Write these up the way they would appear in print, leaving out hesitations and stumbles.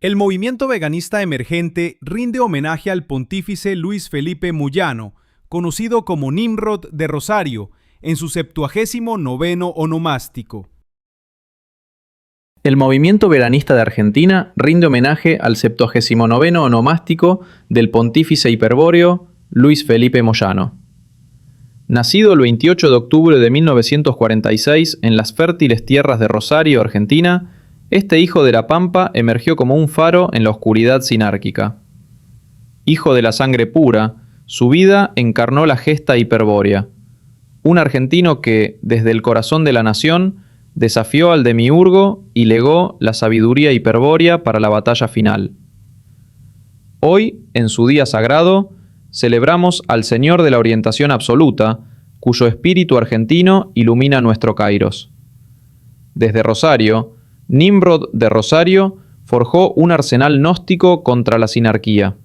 El movimiento veganista emergente rinde homenaje al pontífice Luis Felipe Moyano, conocido como Nimrod de Rosario, en su 79º onomástico. El movimiento veganista de Argentina rinde homenaje al 79º onomástico del pontífice hiperbóreo Luis Felipe Moyano. Nacido el 28 de octubre de 1946 en las fértiles tierras de Rosario, Argentina, este hijo de la Pampa emergió como un faro en la oscuridad sinárquica. Hijo de la sangre pura, su vida encarnó la gesta hiperbórea. Un argentino que, desde el corazón de la nación, desafió al demiurgo y legó la sabiduría hiperbórea para la batalla final. Hoy, en su día sagrado, celebramos al Señor de la orientación absoluta, cuyo espíritu argentino ilumina nuestro Kairos. Desde Rosario, Nimrod de Rosario forjó un arsenal gnóstico contra la sinarquía.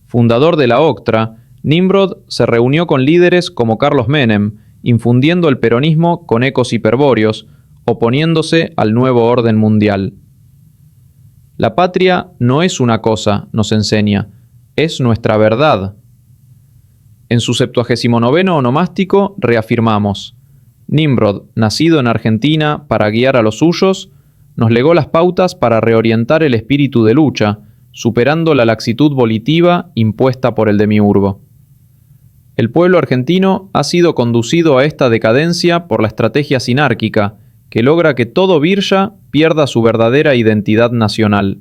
Fundador de la Octra, Nimrod se reunió con líderes como Carlos Menem, infundiendo el peronismo con ecos hiperbóreos, oponiéndose al nuevo orden mundial. La patria no es una cosa, nos enseña, es nuestra verdad. En su 79º onomástico reafirmamos: Nimrod, nacido en Argentina para guiar a los suyos, nos legó las pautas para reorientar el espíritu de lucha, superando la laxitud volitiva impuesta por el demiurgo. El pueblo argentino ha sido conducido a esta decadencia por la estrategia sinárquica, que logra que todo virya pierda su verdadera identidad nacional.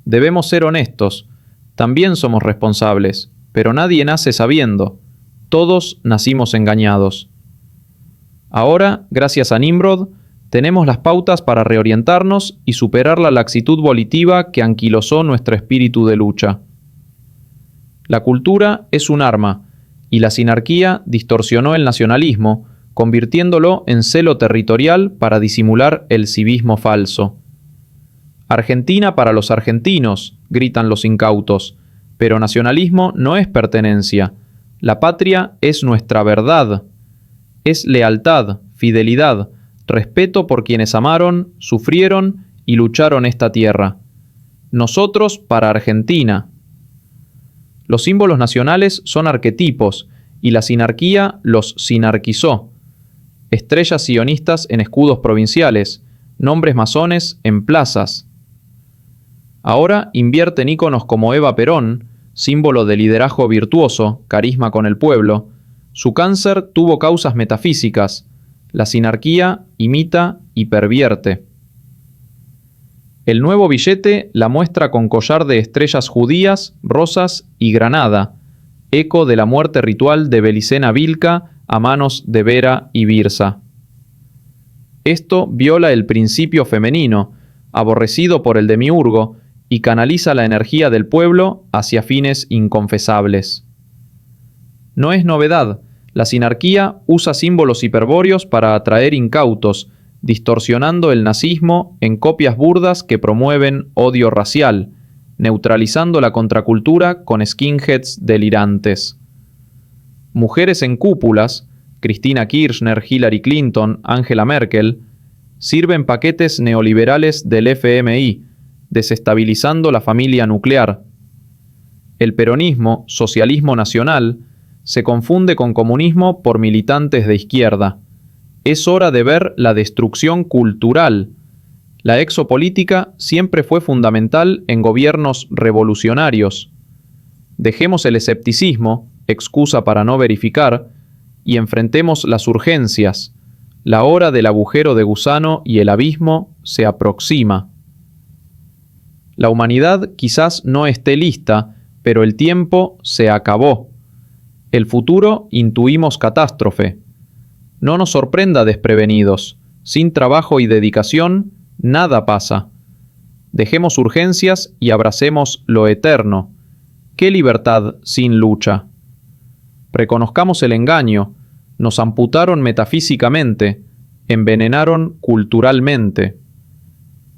Debemos ser honestos, también somos responsables, pero nadie nace sabiendo, todos nacimos engañados. Ahora, gracias a Nimrod, tenemos las pautas para reorientarnos y superar la laxitud volitiva que anquilosó nuestro espíritu de lucha. La cultura es un arma, y la sinarquía distorsionó el nacionalismo, convirtiéndolo en celo territorial para disimular el civismo falso. Argentina para los argentinos, gritan los incautos, pero nacionalismo no es pertenencia. La patria es nuestra verdad. Es lealtad, fidelidad, respeto por quienes amaron, sufrieron y lucharon esta tierra. Nosotros para Argentina. Los símbolos nacionales son arquetipos, y la sinarquía los sinarquizó. Estrellas sionistas en escudos provinciales, nombres masones en plazas. Ahora invierten íconos como Eva Perón, símbolo de liderazgo virtuoso, carisma con el pueblo. Su cáncer tuvo causas metafísicas. La sinarquía imita y pervierte. El nuevo billete la muestra con collar de estrellas judías, rosas y granada, eco de la muerte ritual de Belicena Vilca a manos de Vera y Birsa. Esto viola el principio femenino, aborrecido por el demiurgo, y canaliza la energía del pueblo hacia fines inconfesables. No es novedad. La sinarquía usa símbolos hiperbóreos para atraer incautos, distorsionando el nazismo en copias burdas que promueven odio racial, neutralizando la contracultura con skinheads delirantes. Mujeres en cúpulas, Cristina Kirchner, Hillary Clinton, Angela Merkel, sirven paquetes neoliberales del FMI, desestabilizando la familia nuclear. El peronismo, socialismo nacional, se confunde con comunismo por militantes de izquierda. Es hora de ver la destrucción cultural. La exopolítica siempre fue fundamental en gobiernos revolucionarios. Dejemos el escepticismo, excusa para no verificar, y enfrentemos las urgencias. La hora del agujero de gusano y el abismo se aproxima. La humanidad quizás no esté lista, pero el tiempo se acabó. El futuro intuimos catástrofe. No nos sorprenda desprevenidos. Sin trabajo y dedicación, nada pasa. Dejemos urgencias y abracemos lo eterno. ¿Qué libertad sin lucha? Reconozcamos el engaño. Nos amputaron metafísicamente, envenenaron culturalmente.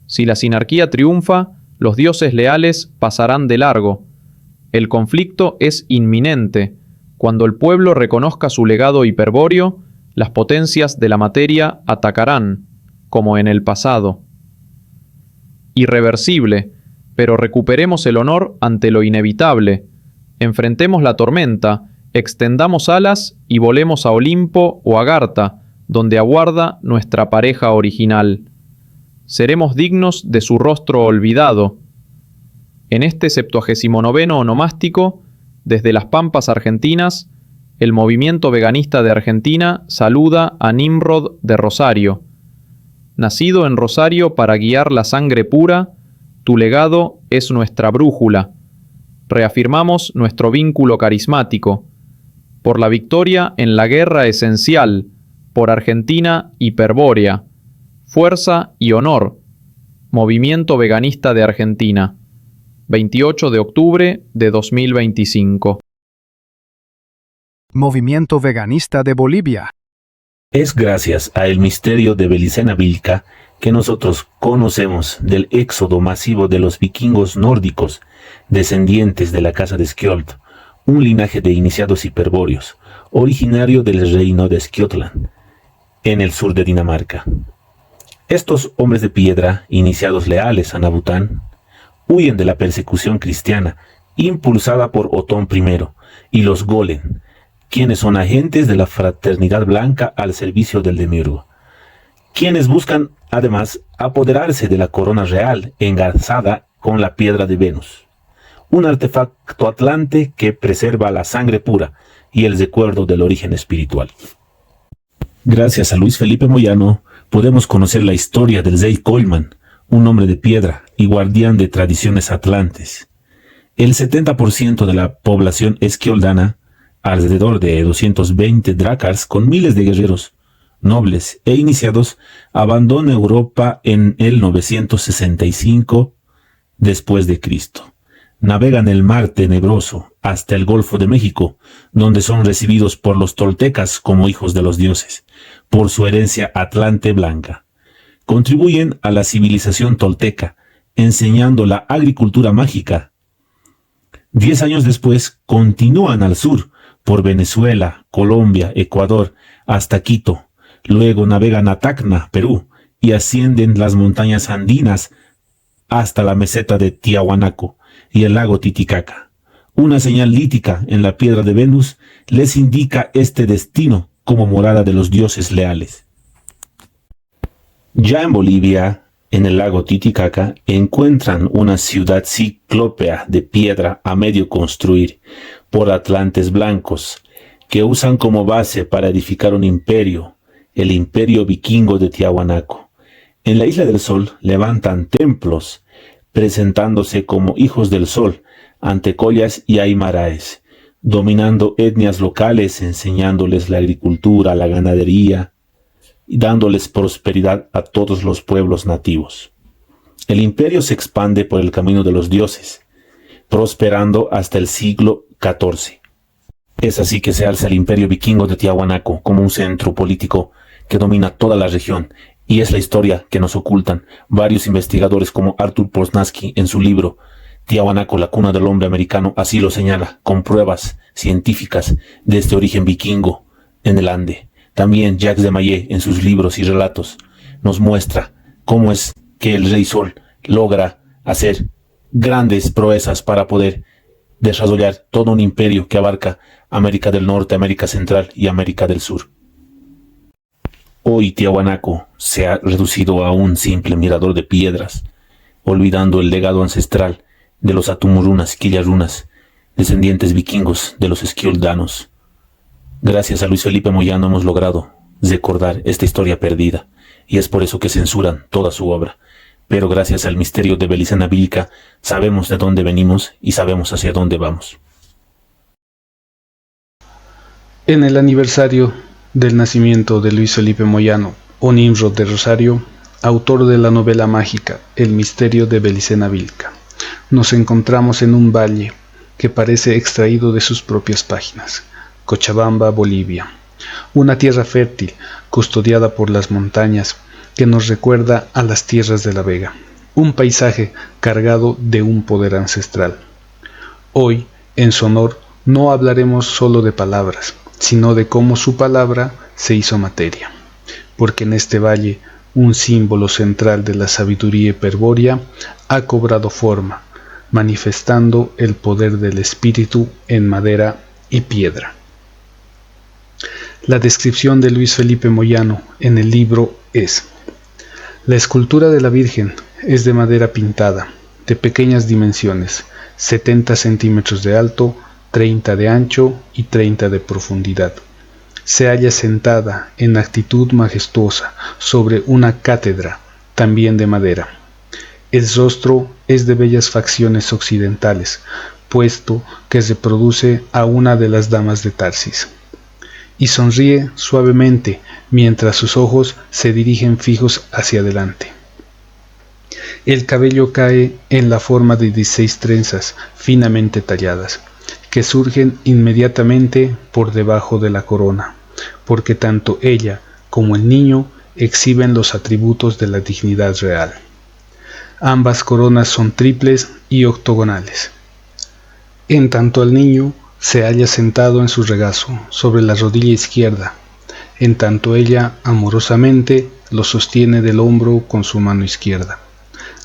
Si la sinarquía triunfa, los dioses leales pasarán de largo. El conflicto es inminente. Cuando el pueblo reconozca su legado hiperbóreo, las potencias de la materia atacarán, como en el pasado. irreversible, pero recuperemos el honor ante lo inevitable. Enfrentemos la tormenta, extendamos alas y volemos a Olimpo o a Garta, donde aguarda nuestra pareja original. Seremos dignos de su rostro olvidado. En este 79º onomástico, desde las Pampas argentinas, el movimiento veganista de Argentina saluda a Nimrod de Rosario. Nacido en Rosario para guiar la sangre pura, tu legado es nuestra brújula. Reafirmamos nuestro vínculo carismático. Por la victoria en la guerra esencial, por Argentina hiperbórea. Fuerza y honor. Movimiento Veganista de Argentina. 28 de octubre de 2025. Movimiento Veganista de Bolivia. Es gracias al misterio de Belicena Vilca que nosotros conocemos del éxodo masivo de los vikingos nórdicos, descendientes de la casa de Skjold, un linaje de iniciados hiperbóreos, originario del reino de Skjotland, en el sur de Dinamarca. Estos hombres de piedra, iniciados leales a Nabután, huyen de la persecución cristiana impulsada por Otón I y los Golem, quienes son agentes de la fraternidad blanca al servicio del demiurgo, quienes buscan además apoderarse de la corona real engarzada con la piedra de Venus, un artefacto atlante que preserva la sangre pura y el recuerdo del origen espiritual. Gracias a Luis Felipe Moyano podemos conocer la historia del rey Colman, un hombre de piedra y guardián de tradiciones atlantes. El 70% de la población esquioldana, alrededor de 220 drácars con miles de guerreros, nobles e iniciados, abandona Europa en el 965 después de Cristo. Navegan el mar tenebroso hasta el Golfo de México, donde son recibidos por los toltecas como hijos de los dioses, por su herencia atlante blanca. Contribuyen a la civilización tolteca, enseñando la agricultura mágica. 10 años después, continúan al sur, por Venezuela, Colombia, Ecuador, hasta Quito. Luego navegan a Tacna, Perú, y ascienden las montañas andinas hasta la meseta de Tiahuanaco y el lago Titicaca. Una señal lítica en la piedra de Venus les indica este destino como morada de los dioses leales. Ya en Bolivia, en el lago Titicaca, encuentran una ciudad ciclópea de piedra a medio construir por atlantes blancos, que usan como base para edificar un imperio, el imperio vikingo de Tiahuanaco. En la Isla del Sol levantan templos, presentándose como hijos del sol ante collas y aymaraes, dominando etnias locales, enseñándoles la agricultura, la ganadería, y dándoles prosperidad a todos los pueblos nativos. El imperio se expande por el camino de los dioses, prosperando hasta el siglo XIV. Es así que se alza el imperio vikingo de Tiahuanaco como un centro político que domina toda la región, y es la historia que nos ocultan varios investigadores como Arthur Posnansky en su libro Tiahuanaco, la cuna del hombre americano. Así lo señala, con pruebas científicas de este origen vikingo en el Ande. También Jacques de Maillet, en sus libros y relatos, nos muestra cómo es que el Rey Sol logra hacer grandes proezas para poder desarrollar todo un imperio que abarca América del Norte, América Central y América del Sur. Hoy Tiahuanaco se ha reducido a un simple mirador de piedras, olvidando el legado ancestral de los Atumurunas y Quillarunas, descendientes vikingos de los esquioldanos. Gracias a Luis Felipe Moyano hemos logrado recordar esta historia perdida, y es por eso que censuran toda su obra. Pero gracias al misterio de Belicena Vilca sabemos de dónde venimos y sabemos hacia dónde vamos. En el aniversario del nacimiento de Luis Felipe Moyano, o Nimrod de Rosario, autor de la novela mágica El misterio de Belicena Vilca, nos encontramos en un valle que parece extraído de sus propias páginas. Cochabamba, Bolivia, una tierra fértil custodiada por las montañas que nos recuerda a las tierras de la Vega, un paisaje cargado de un poder ancestral. Hoy, en su honor, no hablaremos solo de palabras, sino de cómo su palabra se hizo materia, porque en este valle un símbolo central de la sabiduría hiperbórea, ha cobrado forma, manifestando el poder del espíritu en madera y piedra. La descripción de Luis Felipe Moyano en el libro es: la escultura de la Virgen es de madera pintada, de pequeñas dimensiones, 70 centímetros de alto, 30 de ancho y 30 de profundidad. Se halla sentada en actitud majestuosa sobre una cátedra, también de madera. El rostro es de bellas facciones occidentales, puesto que reproduce a una de las damas de Tarsis, y sonríe suavemente mientras sus ojos se dirigen fijos hacia adelante. El cabello cae en la forma de 16 trenzas finamente talladas, que surgen inmediatamente por debajo de la corona, porque tanto ella como el niño exhiben los atributos de la dignidad real. Ambas coronas son triples y octogonales. En tanto el niño se halla sentado en su regazo, sobre la rodilla izquierda, en tanto ella amorosamente lo sostiene del hombro con su mano izquierda.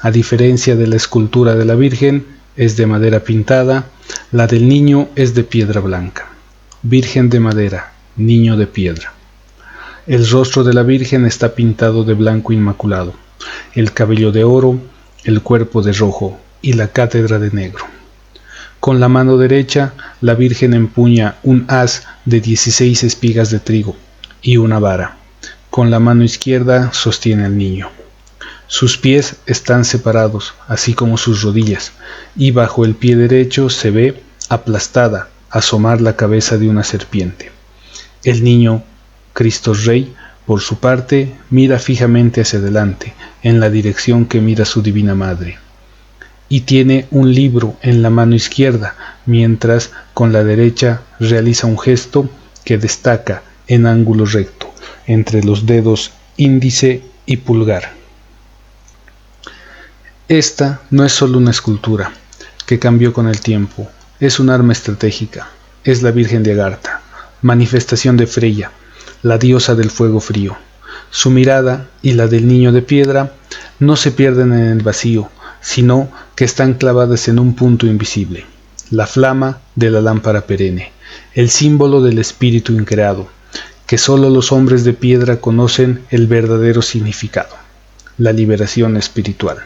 A diferencia de la escultura de la Virgen, es de madera pintada, la del niño es de piedra blanca. Virgen de madera, niño de piedra. El rostro de la Virgen está pintado de blanco inmaculado, el cabello de oro, el cuerpo de rojo y la cátedra de negro. Con la mano derecha, la Virgen empuña un haz de 16 espigas de trigo y una vara. Con la mano izquierda sostiene al niño. Sus pies están separados, así como sus rodillas, y bajo el pie derecho se ve, aplastada, asomar la cabeza de una serpiente. El niño, Cristo Rey, por su parte, mira fijamente hacia adelante, en la dirección que mira su Divina Madre, y tiene un libro en la mano izquierda, mientras con la derecha realiza un gesto que destaca en ángulo recto, entre los dedos índice y pulgar. Esta no es solo una escultura, que cambió con el tiempo, es un arma estratégica, es la Virgen de Agartha, manifestación de Freya, la diosa del fuego frío. Su mirada y la del niño de piedra no se pierden en el vacío, sino que están clavadas en un punto invisible, la flama de la lámpara perenne, el símbolo del espíritu increado, que solo los hombres de piedra conocen el verdadero significado, la liberación espiritual.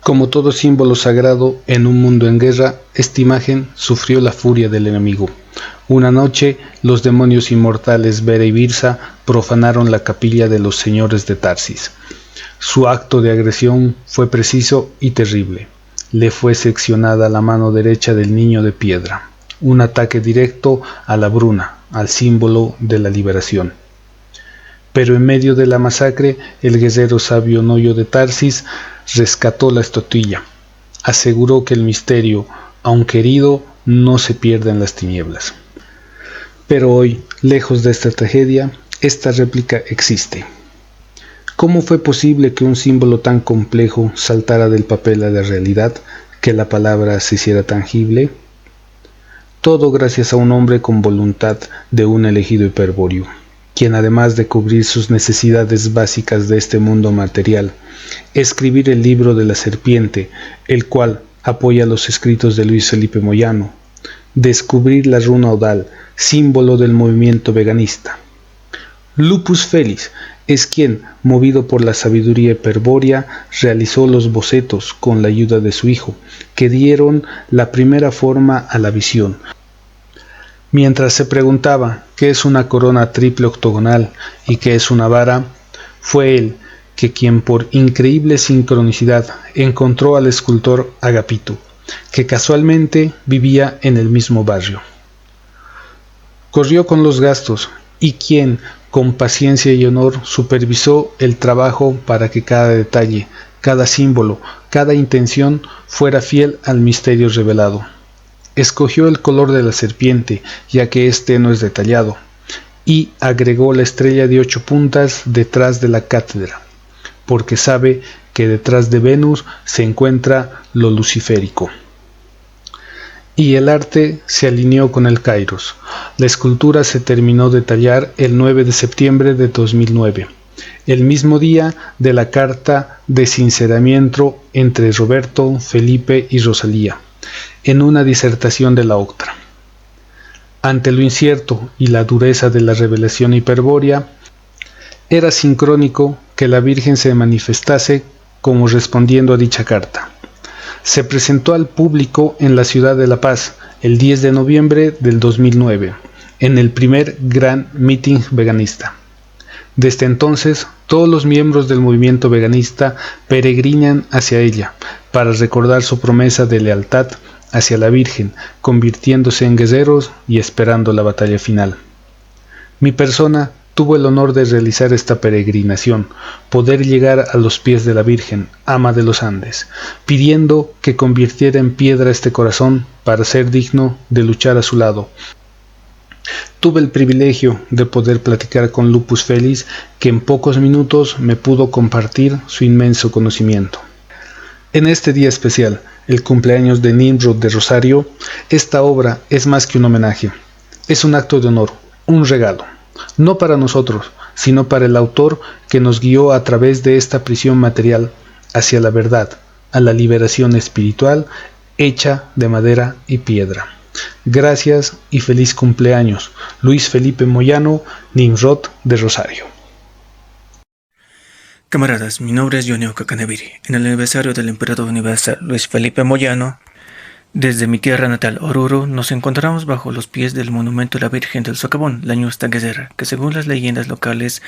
Como todo símbolo sagrado en un mundo en guerra, esta imagen sufrió la furia del enemigo. Una noche, los demonios inmortales Vera y Birsa profanaron la capilla de los señores de Tarsis. Su acto de agresión fue preciso y terrible. Le fue seccionada la mano derecha del niño de piedra. Un ataque directo a la bruna, al símbolo de la liberación. Pero en medio de la masacre, el guerrero sabio Noyo de Tarsis rescató la estatuilla. Aseguró que el misterio, aunque herido, no se pierde en las tinieblas. Pero hoy, lejos de esta tragedia, esta réplica existe. ¿Cómo fue posible que un símbolo tan complejo saltara del papel a la realidad, que la palabra se hiciera tangible? Todo gracias a un hombre con voluntad de un elegido hiperbóreo, quien además de cubrir sus necesidades básicas de este mundo material, escribir el libro de la serpiente, el cual apoya los escritos de Luis Felipe Moyano, descubrir la runa odal, símbolo del movimiento veganista. Lupus Felix es quien, movido por la sabiduría hiperbórea, realizó los bocetos con la ayuda de su hijo, que dieron la primera forma a la visión. Mientras se preguntaba qué es una corona triple octogonal y qué es una vara, fue él quien por increíble sincronicidad encontró al escultor Agapito, que casualmente vivía en el mismo barrio. Corrió con los gastos y quien, con paciencia y honor, supervisó el trabajo para que cada detalle, cada símbolo, cada intención fuera fiel al misterio revelado. Escogió el color de la serpiente, ya que este no es detallado, y agregó la estrella de 8 puntas detrás de la cátedra, porque sabe que detrás de Venus se encuentra lo luciférico. Y el arte se alineó con el Kairos. La escultura se terminó de tallar el 9 de septiembre de 2009, el mismo día de la carta de sinceramiento entre Roberto, Felipe y Rosalía, en una disertación de la Octra. Ante lo incierto y la dureza de la revelación hiperbórea, era sincrónico que la Virgen se manifestase como respondiendo a dicha carta. Se presentó al público en la ciudad de La Paz el 10 de noviembre del 2009, en el primer gran meeting veganista. Desde entonces, todos los miembros del movimiento veganista peregrinan hacia ella para recordar su promesa de lealtad hacia la Virgen, convirtiéndose en guerreros y esperando la batalla final. Mi persona tuvo el honor de realizar esta peregrinación, poder llegar a los pies de la Virgen, ama de los Andes, pidiendo que convirtiera en piedra este corazón para ser digno de luchar a su lado. Tuve el privilegio de poder platicar con Lupus Félix, que en pocos minutos me pudo compartir su inmenso conocimiento. En este día especial, el cumpleaños de Nimrod de Rosario, esta obra es más que un homenaje. Es un acto de honor, un regalo, no para nosotros, sino para el autor que nos guió a través de esta prisión material hacia la verdad, a la liberación espiritual hecha de madera y piedra. Gracias y feliz cumpleaños, Luis Felipe Moyano, Nimrod de Rosario. Camaradas, mi nombre es Yoneo Kakanebiri. En el aniversario del Emperador Universal Luis Felipe Moyano, desde mi tierra natal, Oruro, nos encontramos bajo los pies del monumento a la Virgen del Socavón, la ñusta guerrera, que según las leyendas locales,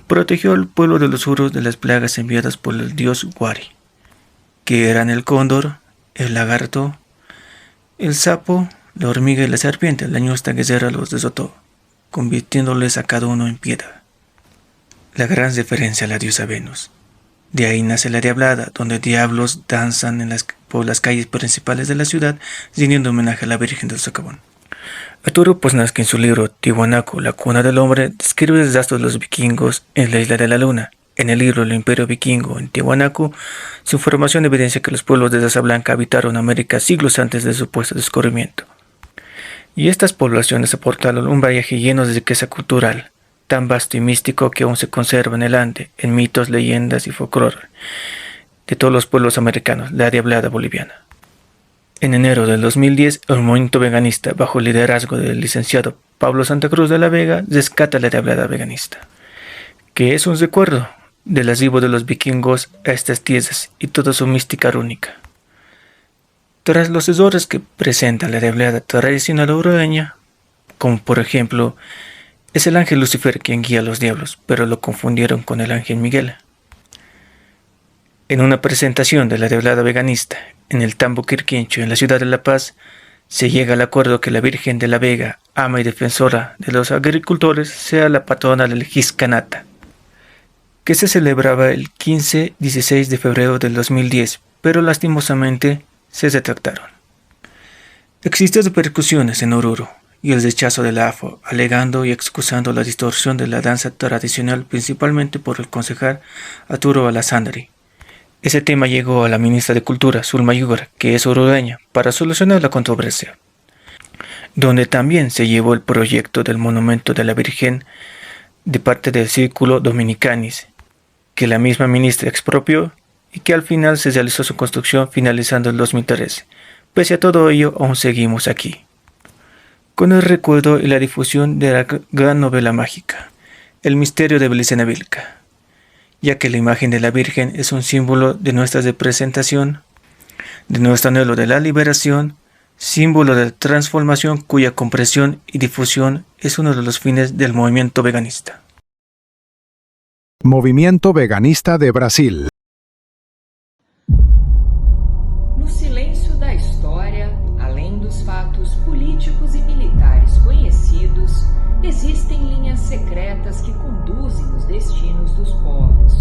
protegió al pueblo de los Uros de las plagas enviadas por el dios Wari, que eran el cóndor, el lagarto, el sapo, la hormiga y la serpiente. La ñusta guerrera los desató, convirtiéndoles a cada uno en piedra. La gran referencia a la diosa Venus. De ahí nace la Diablada, donde diablos danzan por las calles principales de la ciudad, rindiendo homenaje a la Virgen del Socavón. Arturo Poznanski, en su libro Tiwanaku, la cuna del hombre, describe el desastre de los vikingos en la isla de la Luna. En el libro El Imperio Vikingo en Tiwanaku, su información evidencia que los pueblos de raza blanca habitaron América siglos antes de su supuesto descubrimiento. Y estas poblaciones aportaron un viaje lleno de riqueza cultural, tan vasto y místico que aún se conserva en el Ande, en mitos, leyendas y folclore de todos los pueblos americanos, la Diablada boliviana. En enero del 2010, el movimiento veganista, bajo el liderazgo del licenciado Pablo Santa Cruz de la Vega, rescata la Diablada veganista, que es un recuerdo del arribo de los vikingos a estas tierras y toda su mística rúnica. Tras los errores que presenta la Diablada tradicional orureña, como por ejemplo, es el ángel Lucifer quien guía a los diablos, pero lo confundieron con el ángel Miguel. En una presentación de la Diablada veganista en el Tambo Quirquincho, en la ciudad de La Paz, se llega al acuerdo que la Virgen de la Vega, ama y defensora de los agricultores, sea la patrona del Jiscanata, que se celebraba el 15-16 de febrero del 2010, pero lastimosamente se retractaron. Existen repercusiones en Oruro y el rechazo de la AFO, alegando y excusando la distorsión de la danza tradicional, principalmente por el concejal Arturo Alessandri. Ese tema llegó a la ministra de Cultura, Zulma Yugar, que es orureña, para solucionar la controversia, donde también se llevó el proyecto del monumento de la Virgen de parte del Círculo Dominicanis, que la misma ministra expropió y que al final se realizó su construcción finalizando el 2013. Pese a todo ello, aún seguimos aquí, con el recuerdo y la difusión de la gran novela mágica, El misterio de Belicena Vilca, ya que la imagen de la Virgen es un símbolo de nuestra representación, de nuestro anhelo de la liberación, símbolo de la transformación cuya comprensión y difusión es uno de los fines del movimiento veganista. Movimiento Veganista de Brasil. No silêncio da história, além dos fatos políticos e militares conhecidos, existem linhas secretas que conduzem os destinos dos povos.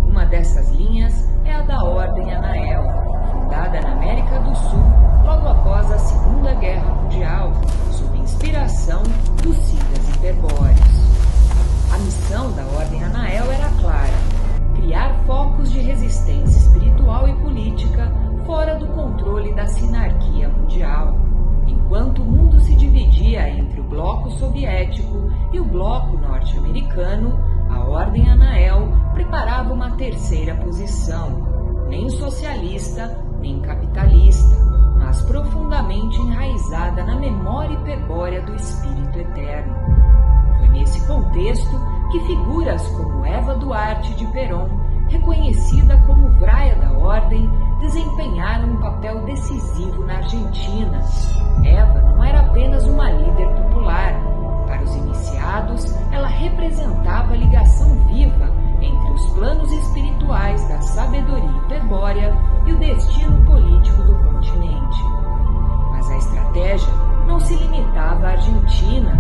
Uma dessas linhas é a da Ordem Anael, fundada na América do Sul logo após a Segunda Guerra Mundial, sob inspiração dos Siddhas hiperbóreos. A missão da Ordem Anael era clara: criar focos de resistência espiritual e política fora do controle da sinarquia mundial. Enquanto o mundo se dividia entre o bloco soviético e o bloco norte-americano, a Ordem Anael preparava uma terceira posição, nem socialista, nem capitalista, mas profundamente enraizada na memória hiperbórea do Espírito Eterno. Foi nesse contexto que figuras como Eva Duarte de Perón, reconhecida como Vraia da Ordem, desempenharam um papel decisivo na Argentina. Eva não era apenas uma líder popular. Para os iniciados, ela representava a ligação viva entre os planos espirituais da sabedoria hiperbórea e o destino político do continente. Mas a estratégia não se limitava à Argentina.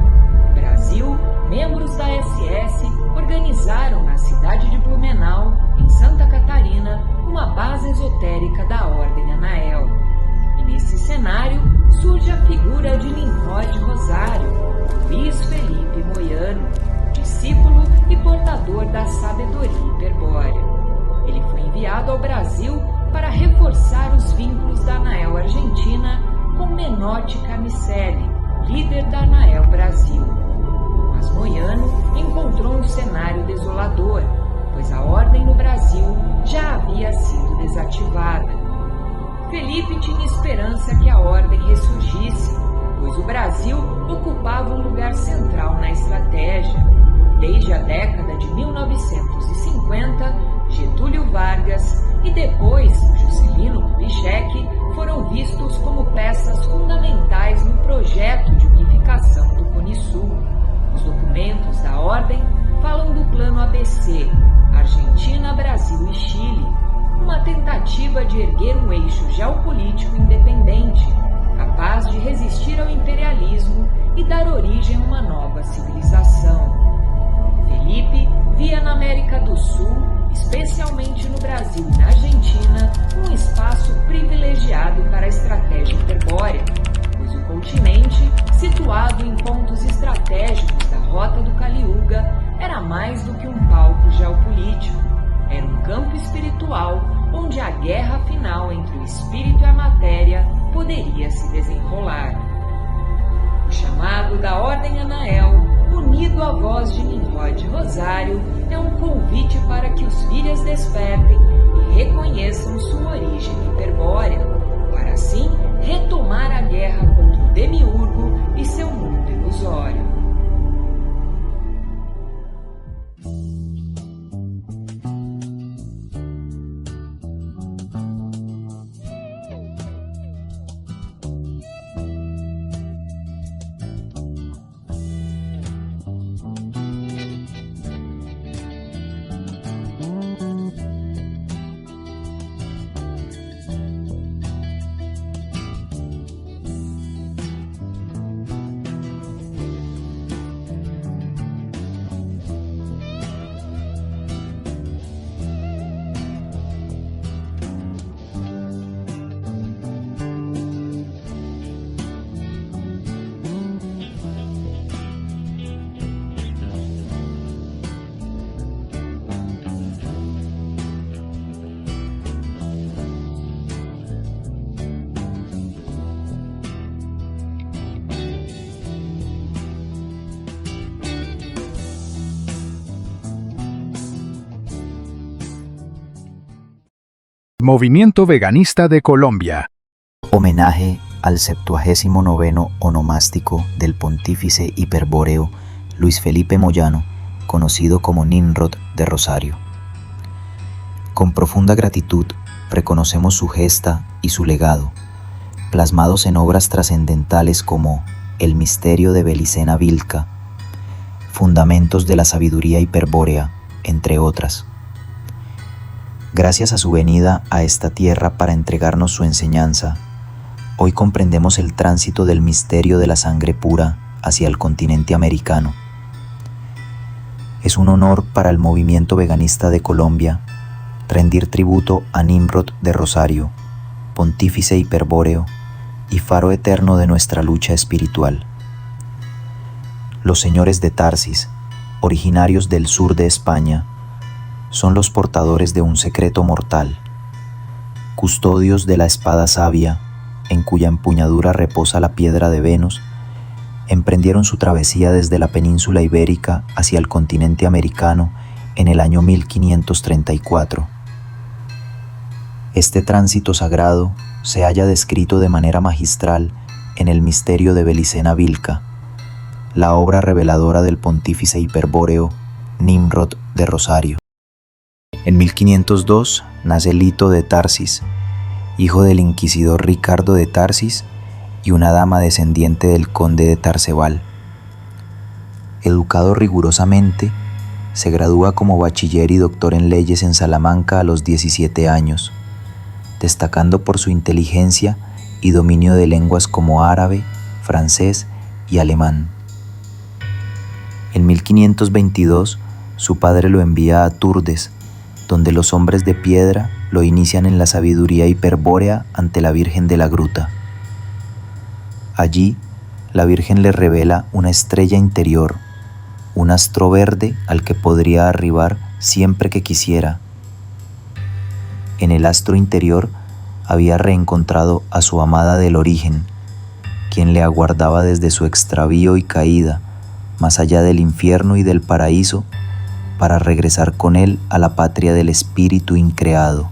No Brasil, membros da SS organizaram na cidade de Blumenau, em Santa Catarina, uma base esotérica da Ordem Anael. E nesse cenário surge a figura de Nimrod Rosário, Luiz Felipe Moyano, discípulo e portador da sabedoria hiperbórea. Ele foi enviado ao Brasil para reforçar os vínculos da Anael Argentina com Menotti Carnicelli, líder da Anael Brasil. Mas Moyano encontrou um cenário desolador, pois a ordem no Brasil já havia sido desativada. Felipe tinha esperança que a ordem ressurgisse, pois o Brasil ocupava um lugar central na estratégia. Desde a década de 1950, Getúlio Vargas e depois Juscelino Kubitschek foram vistos como peças fundamentais no projeto de unificação do Cone Sul. Os documentos da ordem falam do Plano ABC, Argentina, Brasil e Chile, uma tentativa de erguer um eixo geopolítico independente, capaz de resistir ao imperialismo e dar origem a uma nova civilização. Felipe via na América do Sul, especialmente no Brasil e na Argentina, um espaço privilegiado para a estratégia hiperbórea, pois o continente, situado em pontos estratégicos da Rota do Kaliuga, era mais do que um palco geopolítico. Era um campo espiritual onde a guerra final entre o espírito e a matéria poderia se desenrolar. O chamado da Ordem Anael, unido à voz de Nimrod Rosário, é um convite para que os filhos despertem e reconheçam sua origem hiperbórea, para assim retomar a guerra contra o demiurgo e seu mundo ilusório. Movimiento Veganista de Colombia. Homenaje al 79º onomástico del pontífice hiperbóreo Luis Felipe Moyano, conocido como Nimrod de Rosario. Con profunda gratitud reconocemos su gesta y su legado, plasmados en obras trascendentales como El misterio de Belicena Vilca, Fundamentos de la sabiduría hiperbórea, entre otras. Gracias a su venida a esta tierra para entregarnos su enseñanza, hoy comprendemos el tránsito del misterio de la sangre pura hacia el continente americano. Es un honor para el movimiento veganista de Colombia rendir tributo a Nimrod de Rosario, pontífice hiperbóreo y faro eterno de nuestra lucha espiritual. Los señores de Tarsis, originarios del sur de España, son los portadores de un secreto mortal, custodios de la espada sabia, en cuya empuñadura reposa la piedra de Venus, emprendieron su travesía desde la península ibérica hacia el continente americano en el año 1534. Este tránsito sagrado se halla descrito de manera magistral en el Misterio de Belicena Vilca, la obra reveladora del pontífice hiperbóreo Nimrod de Rosario. En 1502 nace Lito de Tarsis, hijo del inquisidor Ricardo de Tarsis y una dama descendiente del conde de Tarsebal. Educado rigurosamente, se gradúa como bachiller y doctor en leyes en Salamanca a los 17 años, destacando por su inteligencia y dominio de lenguas como árabe, francés y alemán. En 1522, su padre lo envía a Turdes, donde los hombres de piedra lo inician en la sabiduría hiperbórea ante la Virgen de la Gruta. Allí, la Virgen le revela una estrella interior, un astro verde al que podría arribar siempre que quisiera. En el astro interior había reencontrado a su amada del origen, quien le aguardaba desde su extravío y caída, más allá del infierno y del paraíso, para regresar con él a la patria del espíritu increado.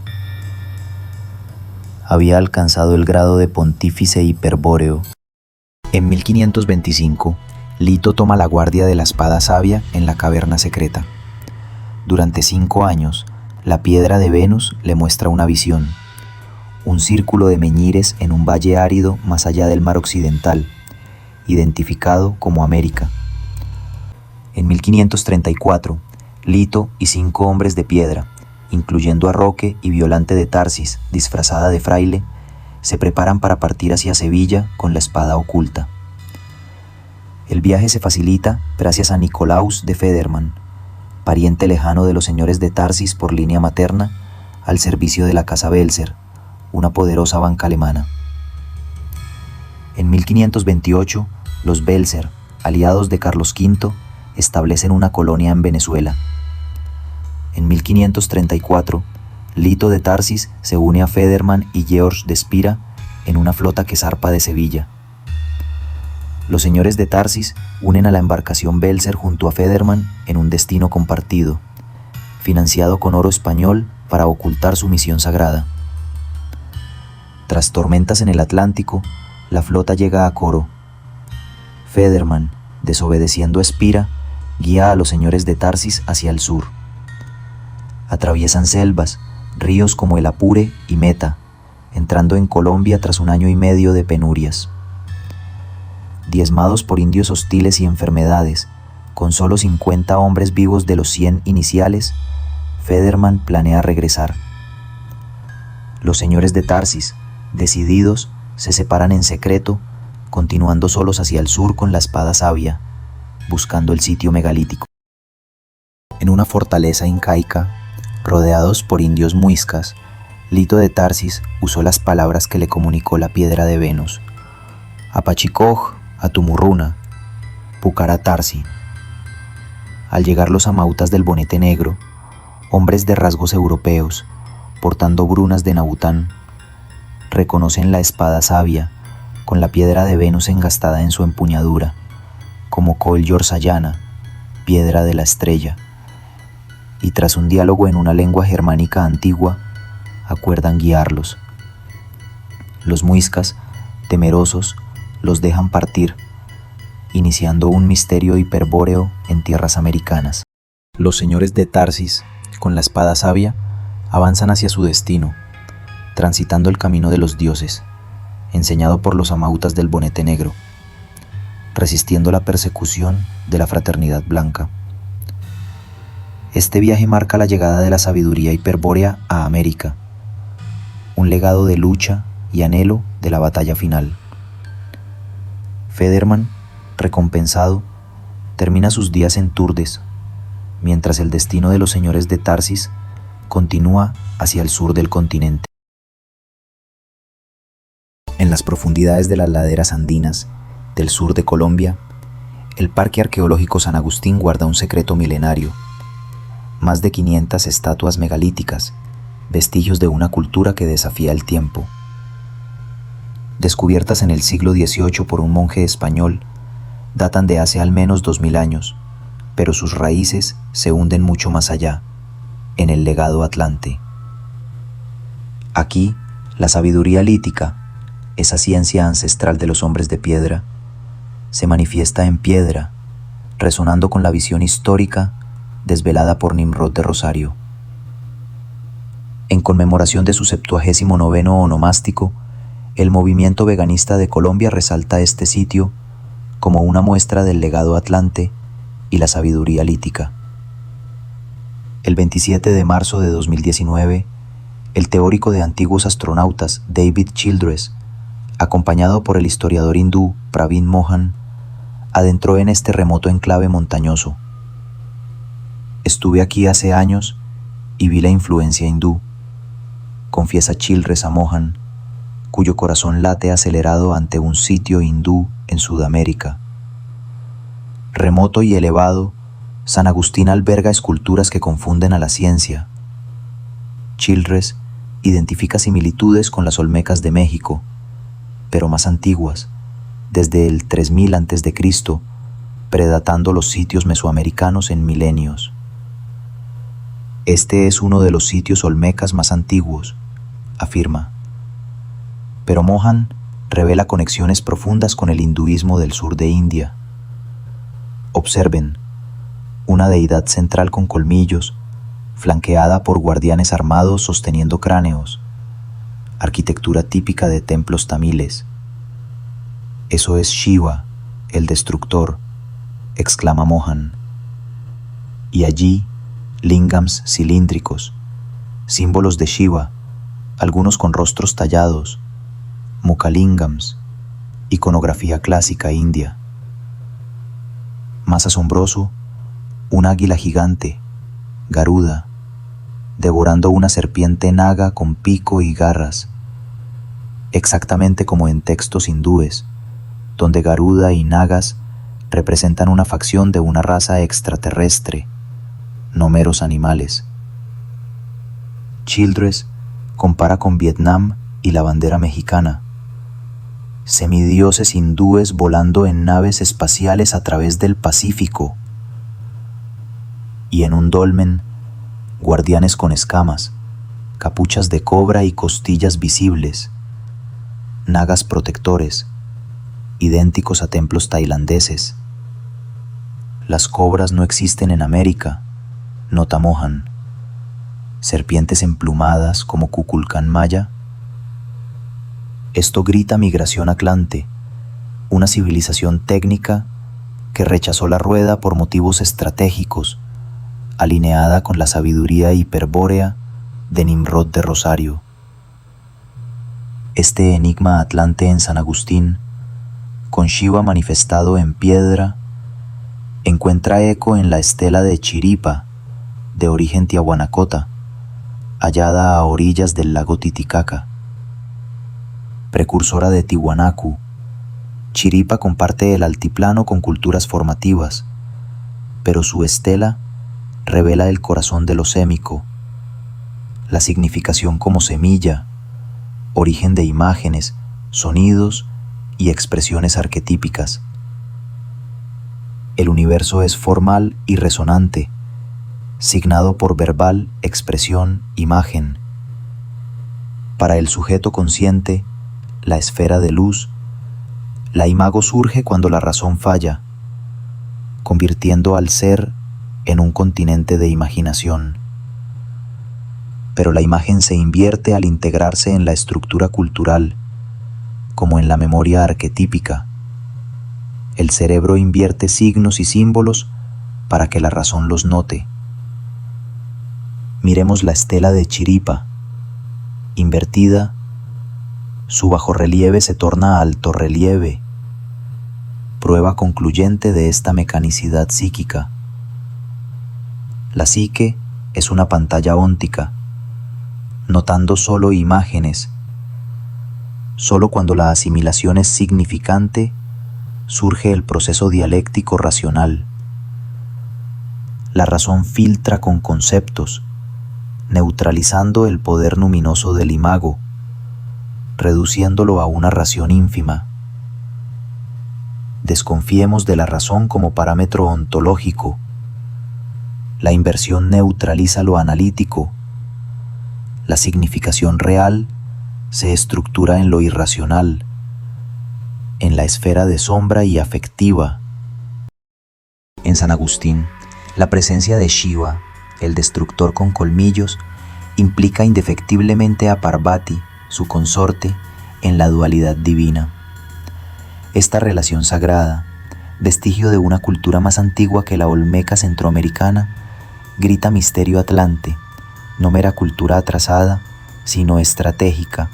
Había alcanzado el grado de pontífice hiperbóreo. En 1525, Lito toma la guardia de la espada sabia en la caverna secreta. Durante 5 años, la piedra de Venus le muestra una visión: un círculo de meñires en un valle árido más allá del mar occidental, identificado como América. En 1534, Lito y 5 hombres de piedra, incluyendo a Roque y Violante de Tarsis, disfrazada de fraile, se preparan para partir hacia Sevilla con la espada oculta. El viaje se facilita gracias a Nicolaus de Federman, pariente lejano de los señores de Tarsis por línea materna, al servicio de la casa Belzer, una poderosa banca alemana. En 1528, los Belzer, aliados de Carlos V, establecen una colonia en Venezuela. En 1534, Lito de Tarsis se une a Federman y George de Spira en una flota que zarpa de Sevilla. Los señores de Tarsis unen a la embarcación Belzer junto a Federman en un destino compartido, financiado con oro español para ocultar su misión sagrada. Tras tormentas en el Atlántico, la flota llega a Coro. Federman, desobedeciendo a Spira, guía a los señores de Tarsis hacia el sur. Atraviesan selvas, ríos como el Apure y Meta, entrando en Colombia tras 1 año y medio de penurias. Diezmados por indios hostiles y enfermedades, con solo 50 hombres vivos de los 100 iniciales, Federman planea regresar. Los señores de Tarsis, decididos, se separan en secreto, continuando solos hacia el sur con la espada sabia, buscando el sitio megalítico. En una fortaleza incaica, rodeados por indios muiscas, Lito de Tarsis usó las palabras que le comunicó la piedra de Venus: Apachicoj, Atumurruna, Pucara Tarsi. Al llegar los amautas del bonete negro, hombres de rasgos europeos, portando brunas de Nabután, reconocen la espada sabia, con la piedra de Venus engastada en su empuñadura, como Kol Yorsayana, piedra de la estrella, y tras un diálogo en una lengua germánica antigua, acuerdan guiarlos. Los muiscas, temerosos, los dejan partir, iniciando un misterio hiperbóreo en tierras americanas. Los señores de Tarsis, con la espada sabia, avanzan hacia su destino, transitando el camino de los dioses, enseñado por los amautas del bonete negro, resistiendo la persecución de la fraternidad blanca. Este viaje marca la llegada de la sabiduría hiperbórea a América, un legado de lucha y anhelo de la batalla final. Federman, recompensado, termina sus días en Turdes, mientras el destino de los señores de Tarsis continúa hacia el sur del continente. En las profundidades de las laderas andinas del sur de Colombia, el Parque Arqueológico San Agustín guarda un secreto milenario: más de 500 estatuas megalíticas, vestigios de una cultura que desafía el tiempo. Descubiertas en el siglo XVIII por un monje español, datan de hace al menos 2000 años, pero sus raíces se hunden mucho más allá, en el legado atlante. Aquí, la sabiduría lítica, esa ciencia ancestral de los hombres de piedra, se manifiesta en piedra, resonando con la visión histórica desvelada por Nimrod de Rosario. En conmemoración de su 79º onomástico, el movimiento veganista de Colombia resalta este sitio como una muestra del legado atlante y la sabiduría lítica. El 27 de marzo de 2019, el teórico de antiguos astronautas David Childress, acompañado por el historiador hindú Pravin Mohan, adentró en este remoto enclave montañoso. Estuve aquí hace años y vi la influencia hindú, confiesa Childress a Mohan, cuyo corazón late acelerado ante un sitio hindú en Sudamérica. Remoto y elevado, San Agustín alberga esculturas que confunden a la ciencia. Childress identifica similitudes con las Olmecas de México, pero más antiguas, desde el 3000 a.C., predatando los sitios mesoamericanos en milenios. Este es uno de los sitios olmecas más antiguos, afirma. Pero Mohan revela conexiones profundas con el hinduismo del sur de India. Observen, una deidad central con colmillos, flanqueada por guardianes armados sosteniendo cráneos, arquitectura típica de templos tamiles. Eso es Shiva, el destructor, exclama Mohan. Y allí, lingams cilíndricos, símbolos de Shiva, algunos con rostros tallados, mukalingams, iconografía clásica india. Más asombroso, un águila gigante, Garuda, devorando una serpiente naga con pico y garras, exactamente como en textos hindúes, donde Garuda y nagas representan una facción de una raza extraterrestre, no meros animales. Childress compara con Vietnam y la bandera mexicana, semidioses hindúes volando en naves espaciales a través del Pacífico, y en un dolmen, guardianes con escamas, capuchas de cobra y costillas visibles, nagas protectores, idénticos a templos tailandeses. Las cobras no existen en América, nota Mohan. Serpientes emplumadas como Kukulcán Maya. Esto grita migración atlante, una civilización técnica que rechazó la rueda por motivos estratégicos, alineada con la sabiduría hiperbórea de Nimrod de Rosario. Este enigma atlante en San Agustín, con Shiva manifestado en piedra, encuentra eco en la estela de Chiripa, de origen tiahuanacota, hallada a orillas del lago Titicaca. Precursora de Tiwanaku, Chiripa comparte el altiplano con culturas formativas, pero su estela revela el corazón de lo sémico, la significación como semilla, origen de imágenes, sonidos y expresiones arquetípicas. El universo es formal y resonante, signado por verbal, expresión, imagen. Para el sujeto consciente, la esfera de luz, la imago surge cuando la razón falla, convirtiendo al ser en un continente de imaginación. Pero la imagen se invierte al integrarse en la estructura cultural, como en la memoria arquetípica. El cerebro invierte signos y símbolos para que la razón los note. Miremos la estela de Chiripa. Invertida, su bajorrelieve se torna altorrelieve, prueba concluyente de esta mecanicidad psíquica. La psique es una pantalla óntica, notando solo imágenes. Solo cuando la asimilación es significante, surge el proceso dialéctico racional. La razón filtra con conceptos, neutralizando el poder luminoso del imago, reduciéndolo a una ración ínfima. Desconfiemos de la razón como parámetro ontológico, La inversión neutraliza lo analítico. La significación real se estructura en lo irracional, en la esfera de sombra y afectiva. En San Agustín, la presencia de Shiva, el destructor con colmillos, implica indefectiblemente a Parvati, su consorte, en la dualidad divina. Esta relación sagrada, vestigio de una cultura más antigua que la olmeca centroamericana, grita misterio atlante, no mera cultura atrasada, sino estratégica,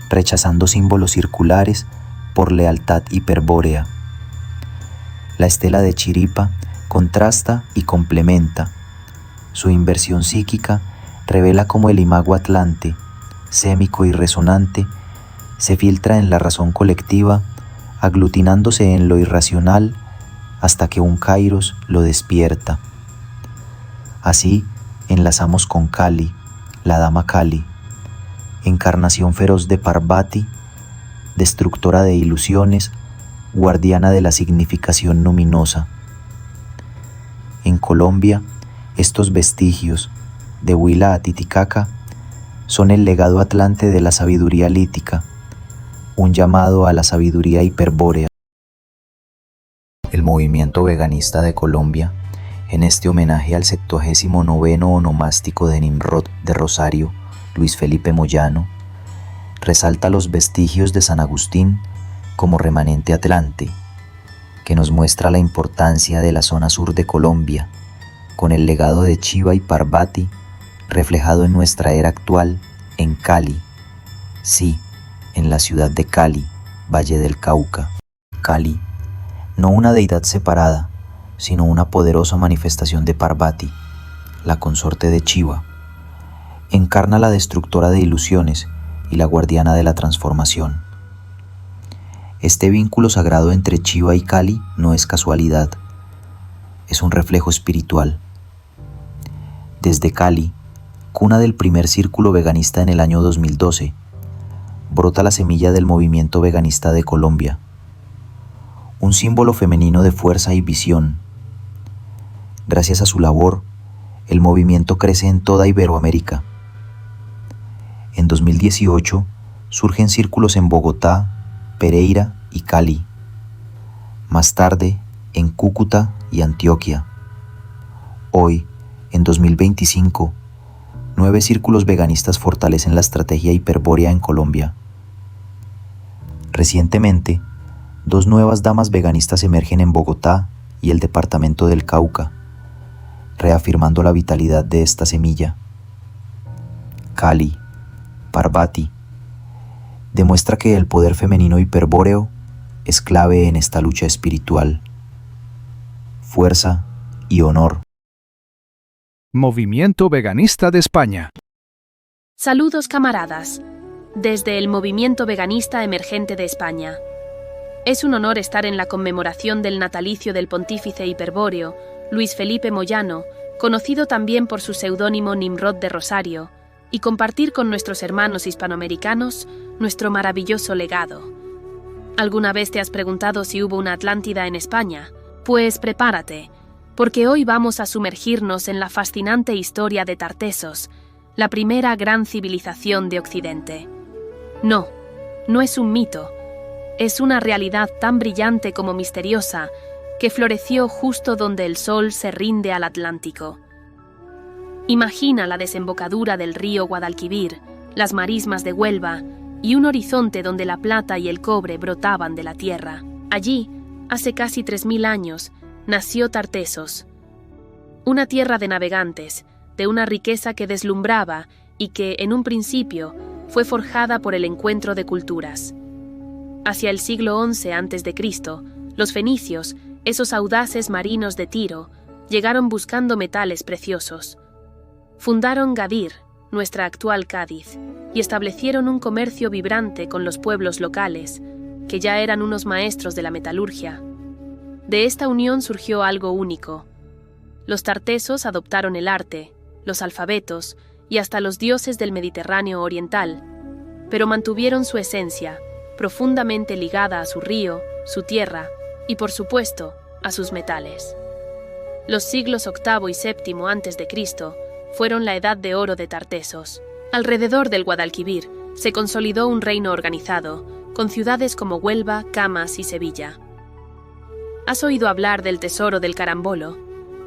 rechazando símbolos circulares por lealtad hiperbórea. La estela de Chiripa contrasta y complementa. Su inversión psíquica revela cómo el imago atlante, sémico y resonante, se filtra en la razón colectiva, aglutinándose en lo irracional hasta que un kairos lo despierta. Así enlazamos con Kali, la dama Kali, encarnación feroz de Parvati, destructora de ilusiones, guardiana de la significación luminosa. En Colombia, estos vestigios, de Huila a Titicaca, son el legado atlante de la sabiduría lítica, un llamado a la sabiduría hiperbórea. El movimiento veganista de Colombia, en este homenaje al 79º onomástico de Nimrod de Rosario, Luis Felipe Moyano, resalta los vestigios de San Agustín como remanente atlante, que nos muestra la importancia de la zona sur de Colombia, con el legado de Shiva y Parvati reflejado en nuestra era actual en Cali, sí, en la ciudad de Cali, Valle del Cauca. Cali, no una deidad separada, sino una poderosa manifestación de Parvati, la consorte de Shiva. Encarna la destructora de ilusiones y la guardiana de la transformación. Este vínculo sagrado entre Shiva y Kali no es casualidad, es un reflejo espiritual. Desde Cali, cuna del primer círculo veganista en el año 2012, brota la semilla del movimiento veganista de Colombia, un símbolo femenino de fuerza y visión. Gracias a su labor, el movimiento crece en toda Iberoamérica. En 2018 surgen círculos en Bogotá, Pereira y Cali. Más tarde, en Cúcuta y Antioquia. Hoy, en 2025, 9 círculos veganistas fortalecen la estrategia hiperbórea en Colombia. Recientemente, 2 nuevas damas veganistas emergen en Bogotá y el departamento del Cauca, reafirmando la vitalidad de esta semilla. Kali, Parvati, demuestra que el poder femenino hiperbóreo es clave en esta lucha espiritual. Fuerza y honor. Movimiento Veganista de España. Saludos, camaradas, desde el Movimiento Veganista Emergente de España. Es un honor estar en la conmemoración del natalicio del pontífice hiperbóreo, Luis Felipe Moyano, conocido también por su seudónimo Nimrod de Rosario, y compartir con nuestros hermanos hispanoamericanos nuestro maravilloso legado. ¿Alguna vez te has preguntado si hubo una Atlántida en España? Pues prepárate, porque hoy vamos a sumergirnos en la fascinante historia de Tartesos, la primera gran civilización de Occidente. No, no es un mito, es una realidad tan brillante como misteriosa que floreció justo donde el sol se rinde al Atlántico. Imagina la desembocadura del río Guadalquivir, las marismas de Huelva y un horizonte donde la plata y el cobre brotaban de la tierra. Allí, hace casi 3000 años, nació Tartesos, una tierra de navegantes, de una riqueza que deslumbraba y que, en un principio, fue forjada por el encuentro de culturas. Hacia el siglo XI a.C., los fenicios, esos audaces marinos de Tiro, llegaron buscando metales preciosos. Fundaron Gadir, nuestra actual Cádiz, y establecieron un comercio vibrante con los pueblos locales, que ya eran unos maestros de la metalurgia. De esta unión surgió algo único. Los tartesos adoptaron el arte, los alfabetos y hasta los dioses del Mediterráneo oriental, pero mantuvieron su esencia, profundamente ligada a su río, su tierra y, por supuesto, a sus metales. Los siglos VIII y VII a.C. fueron la edad de oro de Tartesos. Alrededor del Guadalquivir se consolidó un reino organizado, con ciudades como Huelva, Camas y Sevilla. ¿Has oído hablar del tesoro del Carambolo?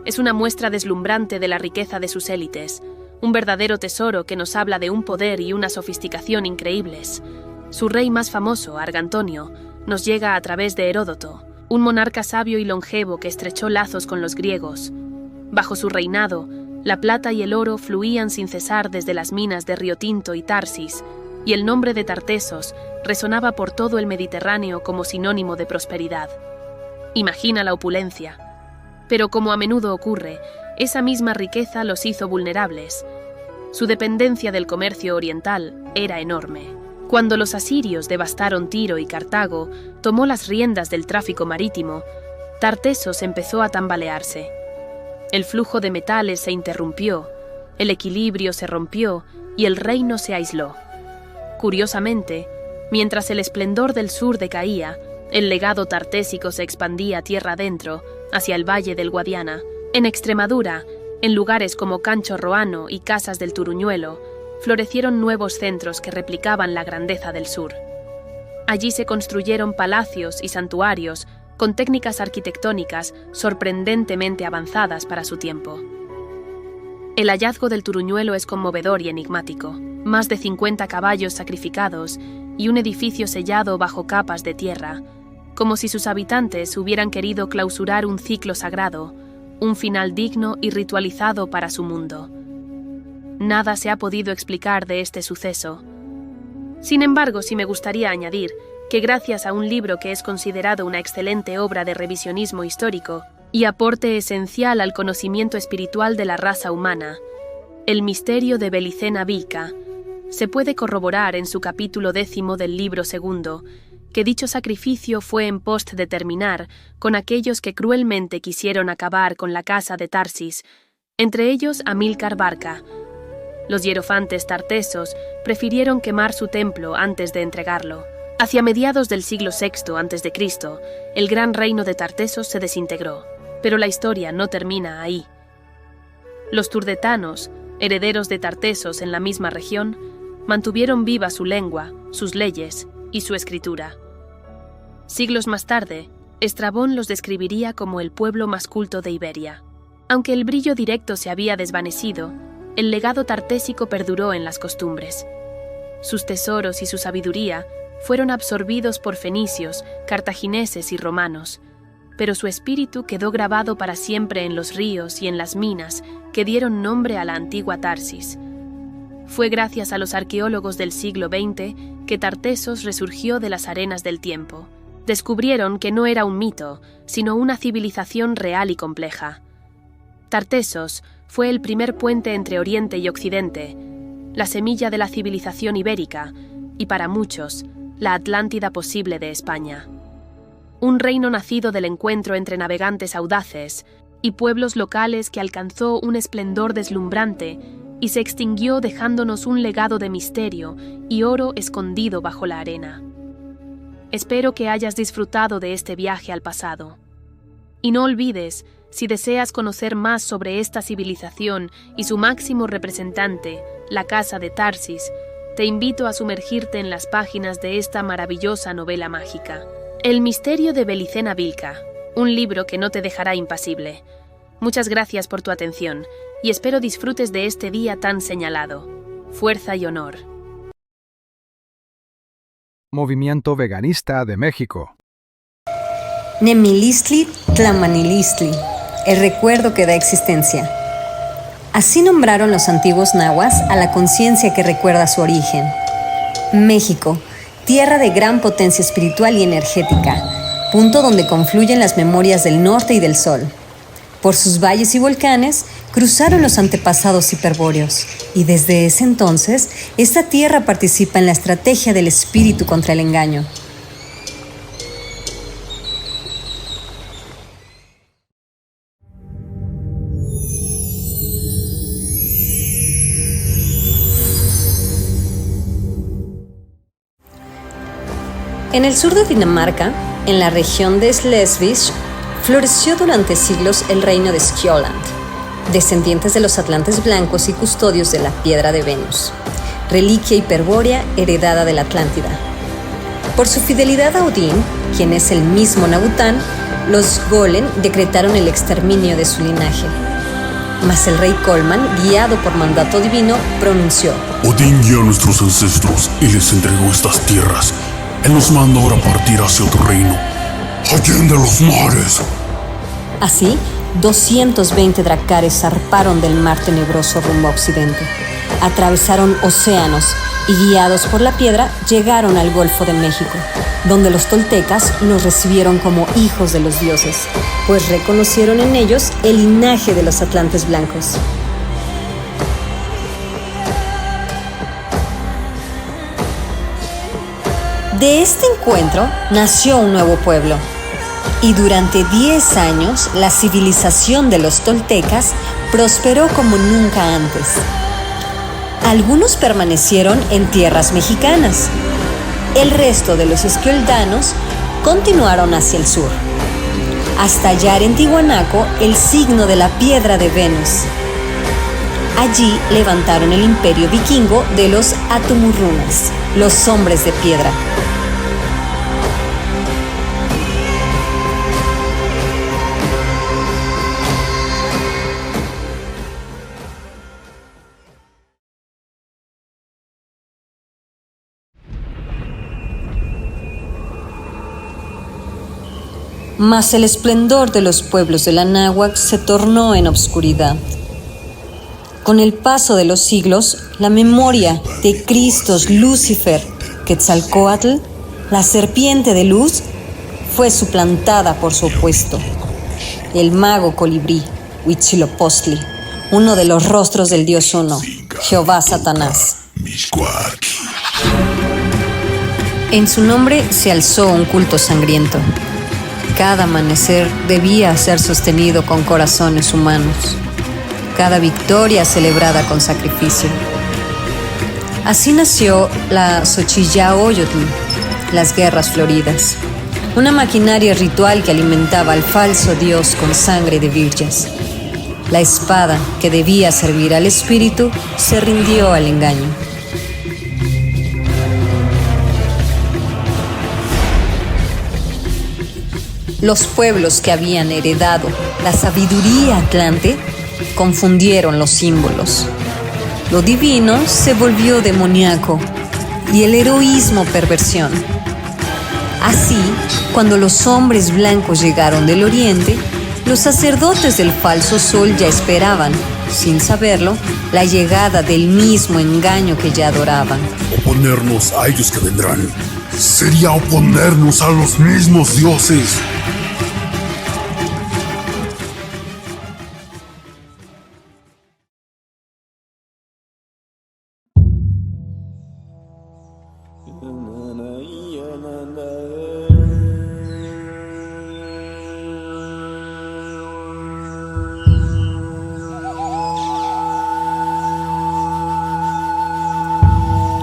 Es una muestra deslumbrante de la riqueza de sus élites, un verdadero tesoro que nos habla de un poder y una sofisticación increíbles. Su rey más famoso, Argantonio, nos llega a través de Heródoto, un monarca sabio y longevo que estrechó lazos con los griegos. Bajo su reinado, la plata y el oro fluían sin cesar desde las minas de Río Tinto y Tarsis, y el nombre de Tartesos resonaba por todo el Mediterráneo como sinónimo de prosperidad. Imagina la opulencia. Pero como a menudo ocurre, esa misma riqueza los hizo vulnerables. Su dependencia del comercio oriental era enorme. Cuando los asirios devastaron Tiro y Cartago, tomó las riendas del tráfico marítimo, Tartesos empezó a tambalearse. El flujo de metales se interrumpió, el equilibrio se rompió y el reino se aisló. Curiosamente, mientras el esplendor del sur decaía, el legado tartésico se expandía tierra adentro, hacia el valle del Guadiana. En Extremadura, en lugares como Cancho Roano y Casas del Turuñuelo, florecieron nuevos centros que replicaban la grandeza del sur. Allí se construyeron palacios y santuarios con técnicas arquitectónicas sorprendentemente avanzadas para su tiempo. El hallazgo del Turuñuelo es conmovedor y enigmático. Más de 50 caballos sacrificados y un edificio sellado bajo capas de tierra, como si sus habitantes hubieran querido clausurar un ciclo sagrado, un final digno y ritualizado para su mundo. Nada se ha podido explicar de este suceso. Sin embargo, sí me gustaría añadir que gracias a un libro que es considerado una excelente obra de revisionismo histórico y aporte esencial al conocimiento espiritual de la raza humana, El misterio de Belicena Vilca, se puede corroborar en su capítulo 10 del libro 2 que dicho sacrificio fue en pos de terminar con aquellos que cruelmente quisieron acabar con la casa de Tarsis, entre ellos Amílcar Barca. Los hierofantes tartesos prefirieron quemar su templo antes de entregarlo. Hacia mediados del siglo VI a.C., el gran reino de Tartesos se desintegró, pero la historia no termina ahí. Los turdetanos, herederos de Tartesos en la misma región, mantuvieron viva su lengua, sus leyes y su escritura. Siglos más tarde, Estrabón los describiría como el pueblo más culto de Iberia. Aunque el brillo directo se había desvanecido, el legado tartésico perduró en las costumbres. Sus tesoros y su sabiduría fueron absorbidos por fenicios, cartagineses y romanos, pero su espíritu quedó grabado para siempre en los ríos y en las minas que dieron nombre a la antigua Tarsis. Fue gracias a los arqueólogos del siglo XX que Tartesos resurgió de las arenas del tiempo. Descubrieron que no era un mito, sino una civilización real y compleja. Tartesos fue el primer puente entre Oriente y Occidente, la semilla de la civilización ibérica y, para muchos, la Atlántida posible de España. Un reino nacido del encuentro entre navegantes audaces y pueblos locales que alcanzó un esplendor deslumbrante y se extinguió dejándonos un legado de misterio y oro escondido bajo la arena. Espero que hayas disfrutado de este viaje al pasado. Y no olvides, si deseas conocer más sobre esta civilización y su máximo representante, la Casa de Tarsis, te invito a sumergirte en las páginas de esta maravillosa novela mágica. El misterio de Belicena Vilca, un libro que no te dejará impasible. Muchas gracias por tu atención y espero disfrutes de este día tan señalado. Fuerza y honor. Movimiento Veganista de México. Nemilistli Tlamanilistli, el recuerdo que da existencia. Así nombraron los antiguos nahuas a la conciencia que recuerda su origen. México, tierra de gran potencia espiritual y energética, punto donde confluyen las memorias del norte y del sol. Por sus valles y volcanes cruzaron los antepasados hiperbóreos, y desde ese entonces, esta tierra participa en la estrategia del espíritu contra el engaño. En el sur de Dinamarca, en la región de Slesvig, floreció durante siglos el reino de Skjoland, descendientes de los atlantes blancos y custodios de la piedra de Venus, reliquia hiperbórea heredada de la Atlántida. Por su fidelidad a Odín, quien es el mismo Nabután, los Golem decretaron el exterminio de su linaje. Mas el rey Colman, guiado por mandato divino, pronunció: Odín guió a nuestros ancestros y les entregó estas tierras. Él nos manda ahora partir hacia otro reino, allende los mares. Así, 220 dracares zarparon del mar tenebroso rumbo a occidente. Atravesaron océanos y, guiados por la piedra, llegaron al Golfo de México, donde los toltecas los recibieron como hijos de los dioses, pues reconocieron en ellos el linaje de los atlantes blancos. De este encuentro nació un nuevo pueblo, y durante 10 años la civilización de los toltecas prosperó como nunca antes. Algunos permanecieron en tierras mexicanas. El resto de los esquioldanos continuaron hacia el sur, hasta hallar en Tiwanaco el signo de la piedra de Venus. Allí levantaron el imperio vikingo de los Atumurrunas, los hombres de piedra. Mas el esplendor de los pueblos del Anáhuac se tornó en obscuridad. Con el paso de los siglos, la memoria de Cristos Lucifer, Quetzalcóatl, la serpiente de luz, fue suplantada por su opuesto, el mago colibrí, Huitzilopochtli, uno de los rostros del Dios Uno, Jehová Satanás. En su nombre se alzó un culto sangriento. Cada amanecer debía ser sostenido con corazones humanos, cada victoria celebrada con sacrificio. Así nació la Xochillahoyotl, las guerras floridas, una maquinaria ritual que alimentaba al falso dios con sangre de virgens. La espada, que debía servir al espíritu, se rindió al engaño. Los pueblos que habían heredado la sabiduría atlante confundieron los símbolos. Lo divino se volvió demoníaco y el heroísmo perversión. Así, cuando los hombres blancos llegaron del oriente, los sacerdotes del falso sol ya esperaban, sin saberlo, la llegada del mismo engaño que ya adoraban. Oponernos a ellos que vendrán sería oponernos a los mismos dioses.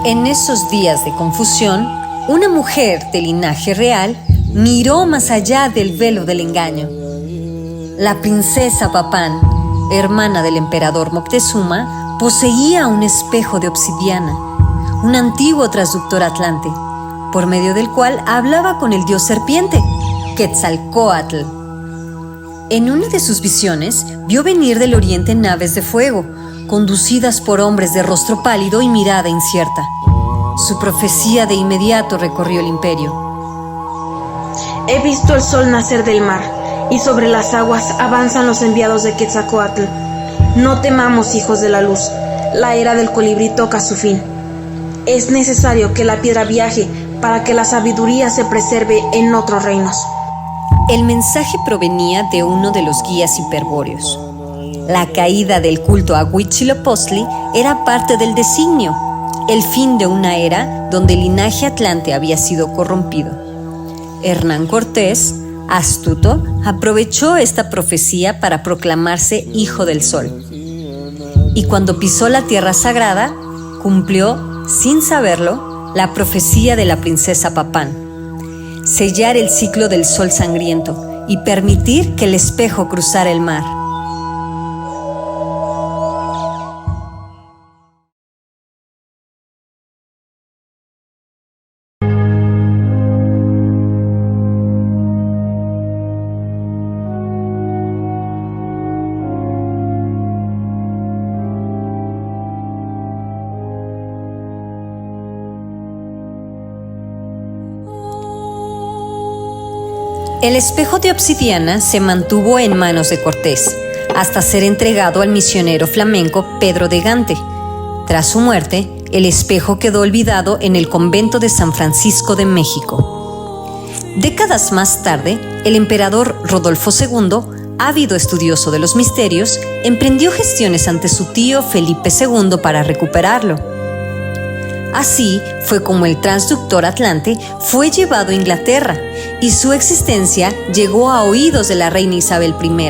En esos días de confusión, una mujer de linaje real miró más allá del velo del engaño. La princesa Papán, hermana del emperador Moctezuma, poseía un espejo de obsidiana, un antiguo transductor atlante, por medio del cual hablaba con el dios serpiente, Quetzalcóatl. En una de sus visiones, vio venir del oriente naves de fuego, conducidas por hombres de rostro pálido y mirada incierta. Su profecía de inmediato recorrió el imperio. He visto el sol nacer del mar, y sobre las aguas avanzan los enviados de Quetzalcóatl. No temamos, hijos de la luz, la era del colibrí toca su fin. Es necesario que la piedra viaje para que la sabiduría se preserve en otros reinos. El mensaje provenía de uno de los guías hiperbóreos. La caída del culto a Huitzilopochtli era parte del designio, el fin de una era donde el linaje atlante había sido corrompido. Hernán Cortés, astuto, aprovechó esta profecía para proclamarse hijo del sol. Y cuando pisó la tierra sagrada, cumplió, sin saberlo, la profecía de la princesa Papán: sellar el ciclo del sol sangriento y permitir que el espejo cruzara el mar. El espejo de obsidiana se mantuvo en manos de Cortés, hasta ser entregado al misionero flamenco Pedro de Gante. Tras su muerte, el espejo quedó olvidado en el convento de San Francisco de México. Décadas más tarde, el emperador Rodolfo II, ávido estudioso de los misterios, emprendió gestiones ante su tío Felipe II para recuperarlo. Así fue como el transductor Atlante fue llevado a Inglaterra y su existencia llegó a oídos de la reina Isabel I,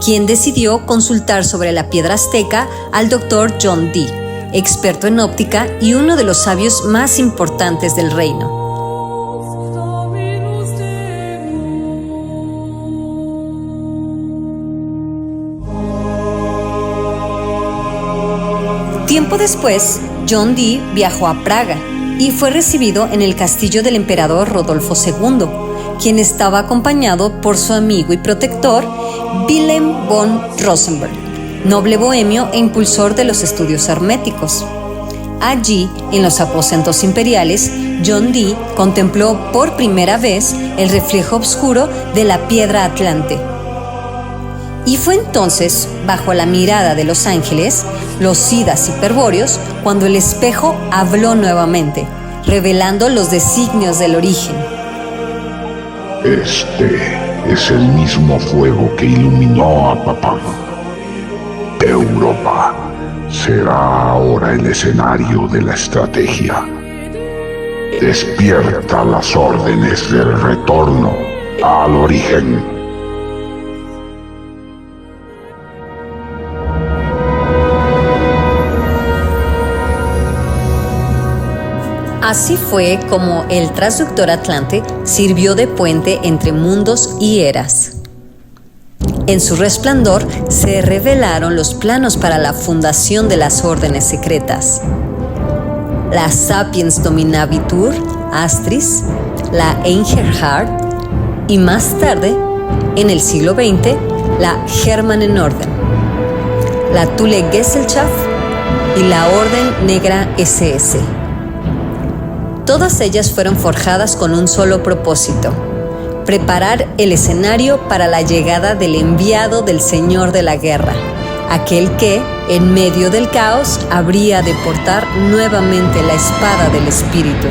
quien decidió consultar sobre la piedra azteca al doctor John Dee, experto en óptica y uno de los sabios más importantes del reino. Tiempo después, John Dee viajó a Praga y fue recibido en el castillo del emperador Rodolfo II, quien estaba acompañado por su amigo y protector Wilhelm von Rosenberg, noble bohemio e impulsor de los estudios herméticos. Allí, en los aposentos imperiales, John Dee contempló por primera vez el reflejo oscuro de la piedra Atlante. Y fue entonces, bajo la mirada de los ángeles, los sidas hiperbóreos, cuando el espejo habló nuevamente, revelando los designios del origen. Este es el mismo fuego que iluminó a Papam. Europa será ahora el escenario de la estrategia. Despierta las órdenes del retorno al origen. Así fue como el transductor Atlante sirvió de puente entre mundos y eras. En su resplandor se revelaron los planos para la fundación de las órdenes secretas. La Sapiens Dominabitur Astris, la Einherjar y más tarde, en el siglo XX, la Germanenorden, la Thule Gesellschaft y la Orden Negra SS. Todas ellas fueron forjadas con un solo propósito: preparar el escenario para la llegada del enviado del Señor de la Guerra, aquel que, en medio del caos, habría de portar nuevamente la espada del Espíritu.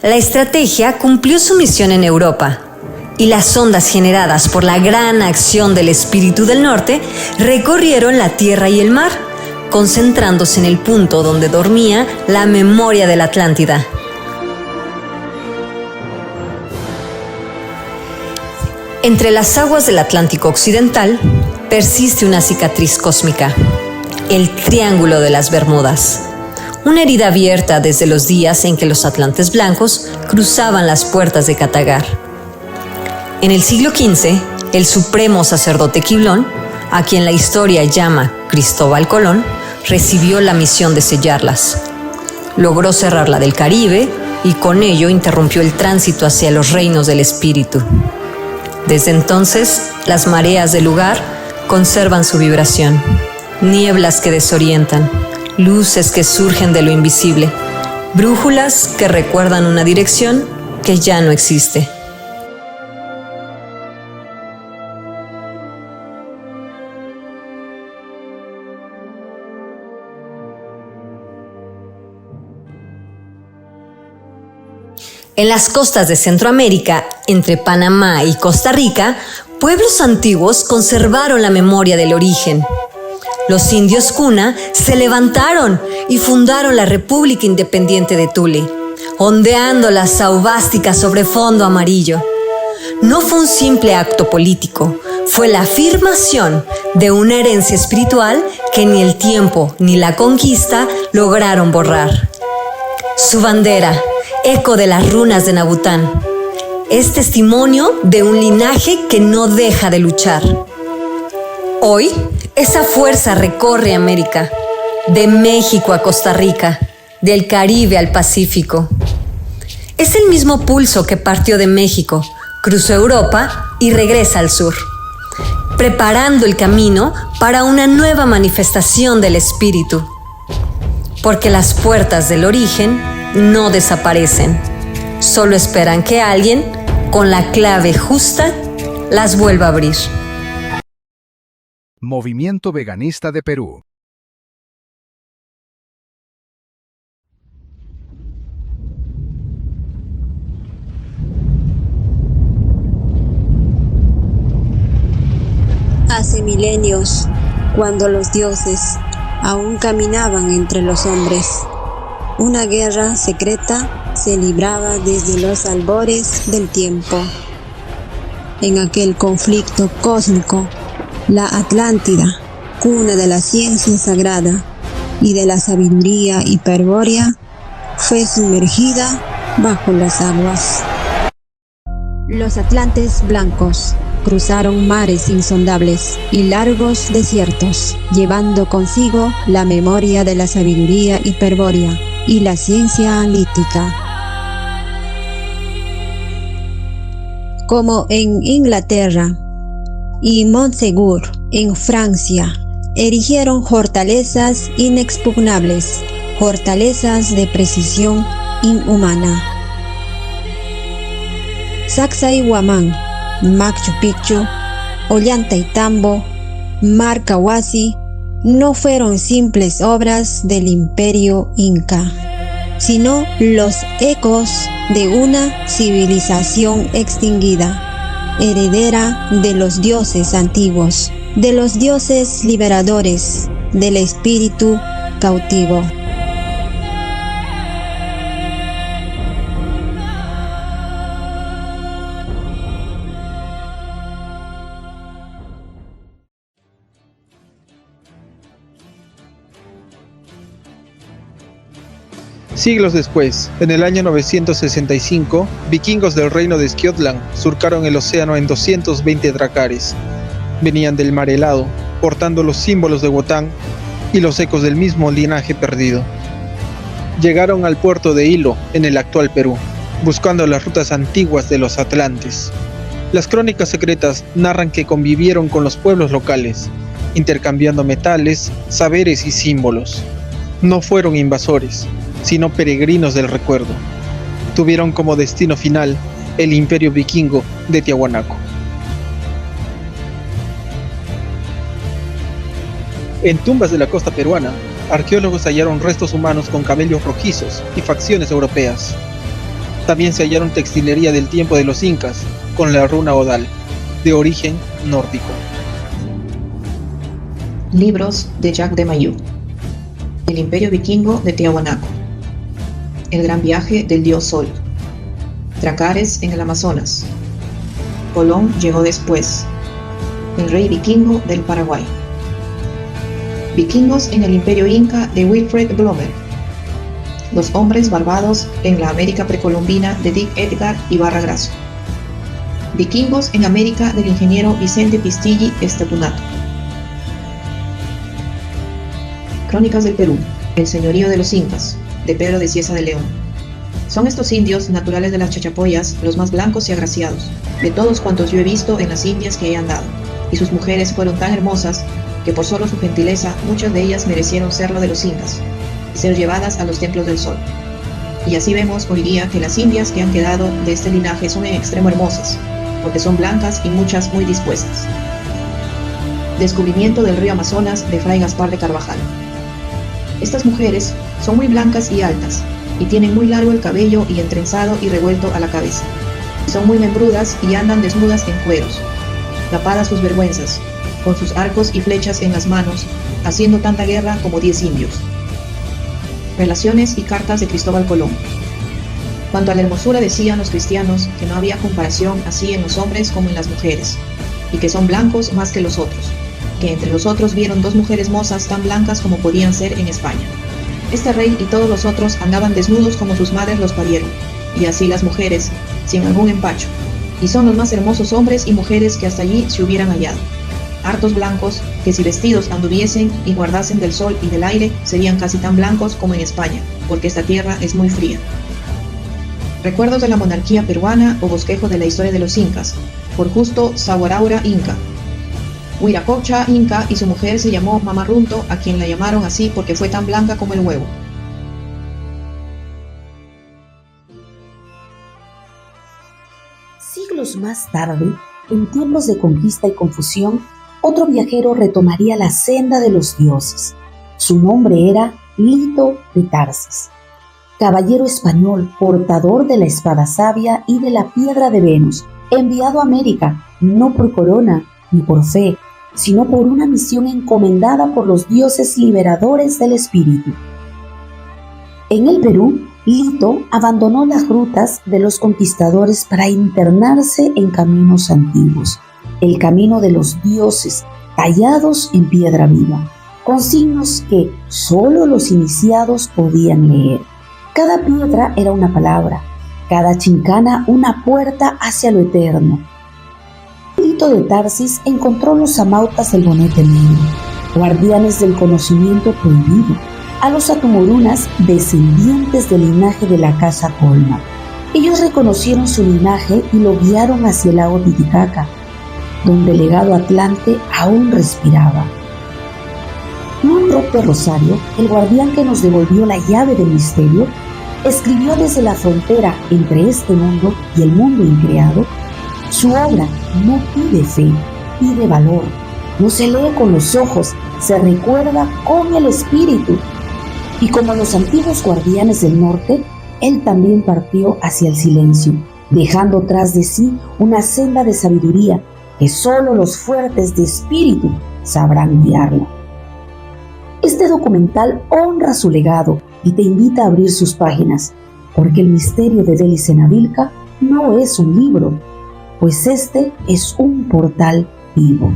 La estrategia cumplió su misión en Europa, y las ondas generadas por la gran acción del Espíritu del Norte recorrieron la tierra y el mar, concentrándose en el punto donde dormía la memoria de la Atlántida. Entre las aguas del Atlántico Occidental persiste una cicatriz cósmica, el Triángulo de las Bermudas. Una herida abierta desde los días en que los atlantes blancos cruzaban las puertas de Katagar. En el siglo XV, el supremo sacerdote Quiblón, a quien la historia llama Cristóbal Colón, recibió la misión de sellarlas. Logró cerrar la del Caribe y con ello interrumpió el tránsito hacia los reinos del espíritu. Desde entonces, las mareas del lugar conservan su vibración. Nieblas que desorientan, luces que surgen de lo invisible, brújulas que recuerdan una dirección que ya no existe. En las costas de Centroamérica, entre Panamá y Costa Rica, pueblos antiguos conservaron la memoria del origen. Los indios Cuna se levantaron y fundaron la República Independiente de Tule, ondeando la saubástica sobre fondo amarillo. No fue un simple acto político, fue la afirmación de una herencia espiritual que ni el tiempo ni la conquista lograron borrar. Su bandera, eco de las runas de Nabután, es testimonio de un linaje que no deja de luchar. Hoy, esa fuerza recorre América, de México a Costa Rica, del Caribe al Pacífico. Es el mismo pulso que partió de México, cruzó Europa y regresa al sur, preparando el camino para una nueva manifestación del espíritu. Porque las puertas del origen no desaparecen, solo esperan que alguien, con la clave justa, las vuelva a abrir. Movimiento Veganista de Perú. Hace milenios, cuando los dioses aún caminaban entre los hombres, una guerra secreta se libraba desde los albores del tiempo. En aquel conflicto cósmico, la Atlántida, cuna de la ciencia sagrada y de la sabiduría hiperbórea, fue sumergida bajo las aguas. Los atlantes blancos cruzaron mares insondables y largos desiertos, llevando consigo la memoria de la sabiduría hiperbórea y la ciencia analítica. Como en Inglaterra y Montsegur en Francia, erigieron fortalezas inexpugnables, fortalezas de precisión inhumana. Sacsayhuamán, Machu Picchu, Ollantaytambo, Marcahuasi no fueron simples obras del imperio inca, sino los ecos de una civilización extinguida, heredera de los dioses antiguos, de los dioses liberadores, del espíritu cautivo. Siglos después, en el año 965, vikingos del reino de Skjotland surcaron el océano en 220 dracares. Venían del mar helado, portando los símbolos de Wotan y los ecos del mismo linaje perdido. Llegaron al puerto de Hilo, en el actual Perú, buscando las rutas antiguas de los atlantes. Las crónicas secretas narran que convivieron con los pueblos locales, intercambiando metales, saberes y símbolos. No fueron invasores, sino peregrinos del recuerdo. Tuvieron como destino final el imperio vikingo de Tiahuanaco. En tumbas de la costa peruana, arqueólogos hallaron restos humanos con cabellos rojizos y facciones europeas. También se hallaron textilería del tiempo de los incas, con la runa Odal, de origen nórdico. Libros de Jacques de Mayeux. El imperio vikingo de Tiahuanaco. El gran viaje del dios Sol. Dracares en el Amazonas. Colón llegó después. El rey vikingo del Paraguay. Vikingos en el imperio inca de Wilfred Blomer. Los hombres barbados en la América precolombina de Dick Edgar Ibarra Grasso. Vikingos en América del ingeniero Vicente Pistilli Estatunato. Crónicas del Perú. El señorío de los incas, de Pedro de Cieza de León. Son estos indios naturales de las Chachapoyas los más blancos y agraciados, de todos cuantos yo he visto en las Indias que he andado. y sus mujeres fueron tan hermosas que por solo su gentileza muchas de ellas merecieron serlo de los incas y ser llevadas a los templos del sol. Y así vemos hoy día que las indias que han quedado de este linaje son en extremo hermosas, porque son blancas y muchas muy dispuestas. Descubrimiento del río Amazonas de Fray Gaspar de Carvajal. Estas mujeres son muy blancas y altas, y tienen muy largo el cabello y entrenzado y revuelto a la cabeza. Son muy membrudas y andan desnudas en cueros, tapadas sus vergüenzas, con sus arcos y flechas en las manos, haciendo tanta guerra como 10 indios. Relaciones y cartas de Cristóbal Colón. Cuanto a la hermosura decían los cristianos que no había comparación así en los hombres como en las mujeres, y que son blancos más que los otros, que entre los otros vieron 2 mujeres mozas tan blancas como podían ser en España. Este rey y todos los otros andaban desnudos como sus madres los parieron, y así las mujeres, sin algún empacho, y son los más hermosos hombres y mujeres que hasta allí se hubieran hallado. Hartos blancos, que si vestidos anduviesen y guardasen del sol y del aire, serían casi tan blancos como en España, porque esta tierra es muy fría. Recuerdos de la monarquía peruana o bosquejo de la historia de los incas, por Justo Sahuaraura Inca. Huiracocha Inca y su mujer se llamó Mamarrunto, a quien la llamaron así porque fue tan blanca como el huevo. Siglos más tarde, en tiempos de conquista y confusión, otro viajero retomaría la senda de los dioses. Su nombre era Lito de Tarsis. Caballero español, portador de la espada sabia y de la piedra de Venus, enviado a América, no por corona ni por fe, sino por una misión encomendada por los dioses liberadores del espíritu. En el Perú, Lito abandonó las rutas de los conquistadores para internarse en caminos antiguos, el camino de los dioses tallados en piedra viva, con signos que solo los iniciados podían leer. Cada piedra era una palabra, cada chincana una puerta hacia lo eterno. Lito de Tarsis encontró los amautas del bonete negro, guardianes del conocimiento prohibido, a los atumurunas, descendientes del linaje de la casa Colma. Ellos reconocieron su linaje y lo guiaron hacia el lago Titicaca, donde el legado atlante aún respiraba. Nimrod de Rosario, el guardián que nos devolvió la llave del misterio, escribió desde la frontera entre este mundo y el mundo increado. Su obra no pide fe, pide valor. No se lee con los ojos, se recuerda con el espíritu. Y como los antiguos guardianes del norte, él también partió hacia el silencio, dejando tras de sí una senda de sabiduría que solo los fuertes de espíritu sabrán guiarla. Este documental honra su legado y te invita a abrir sus páginas, porque el misterio de Belicena Vilca no es un libro, pues este es un portal vivo.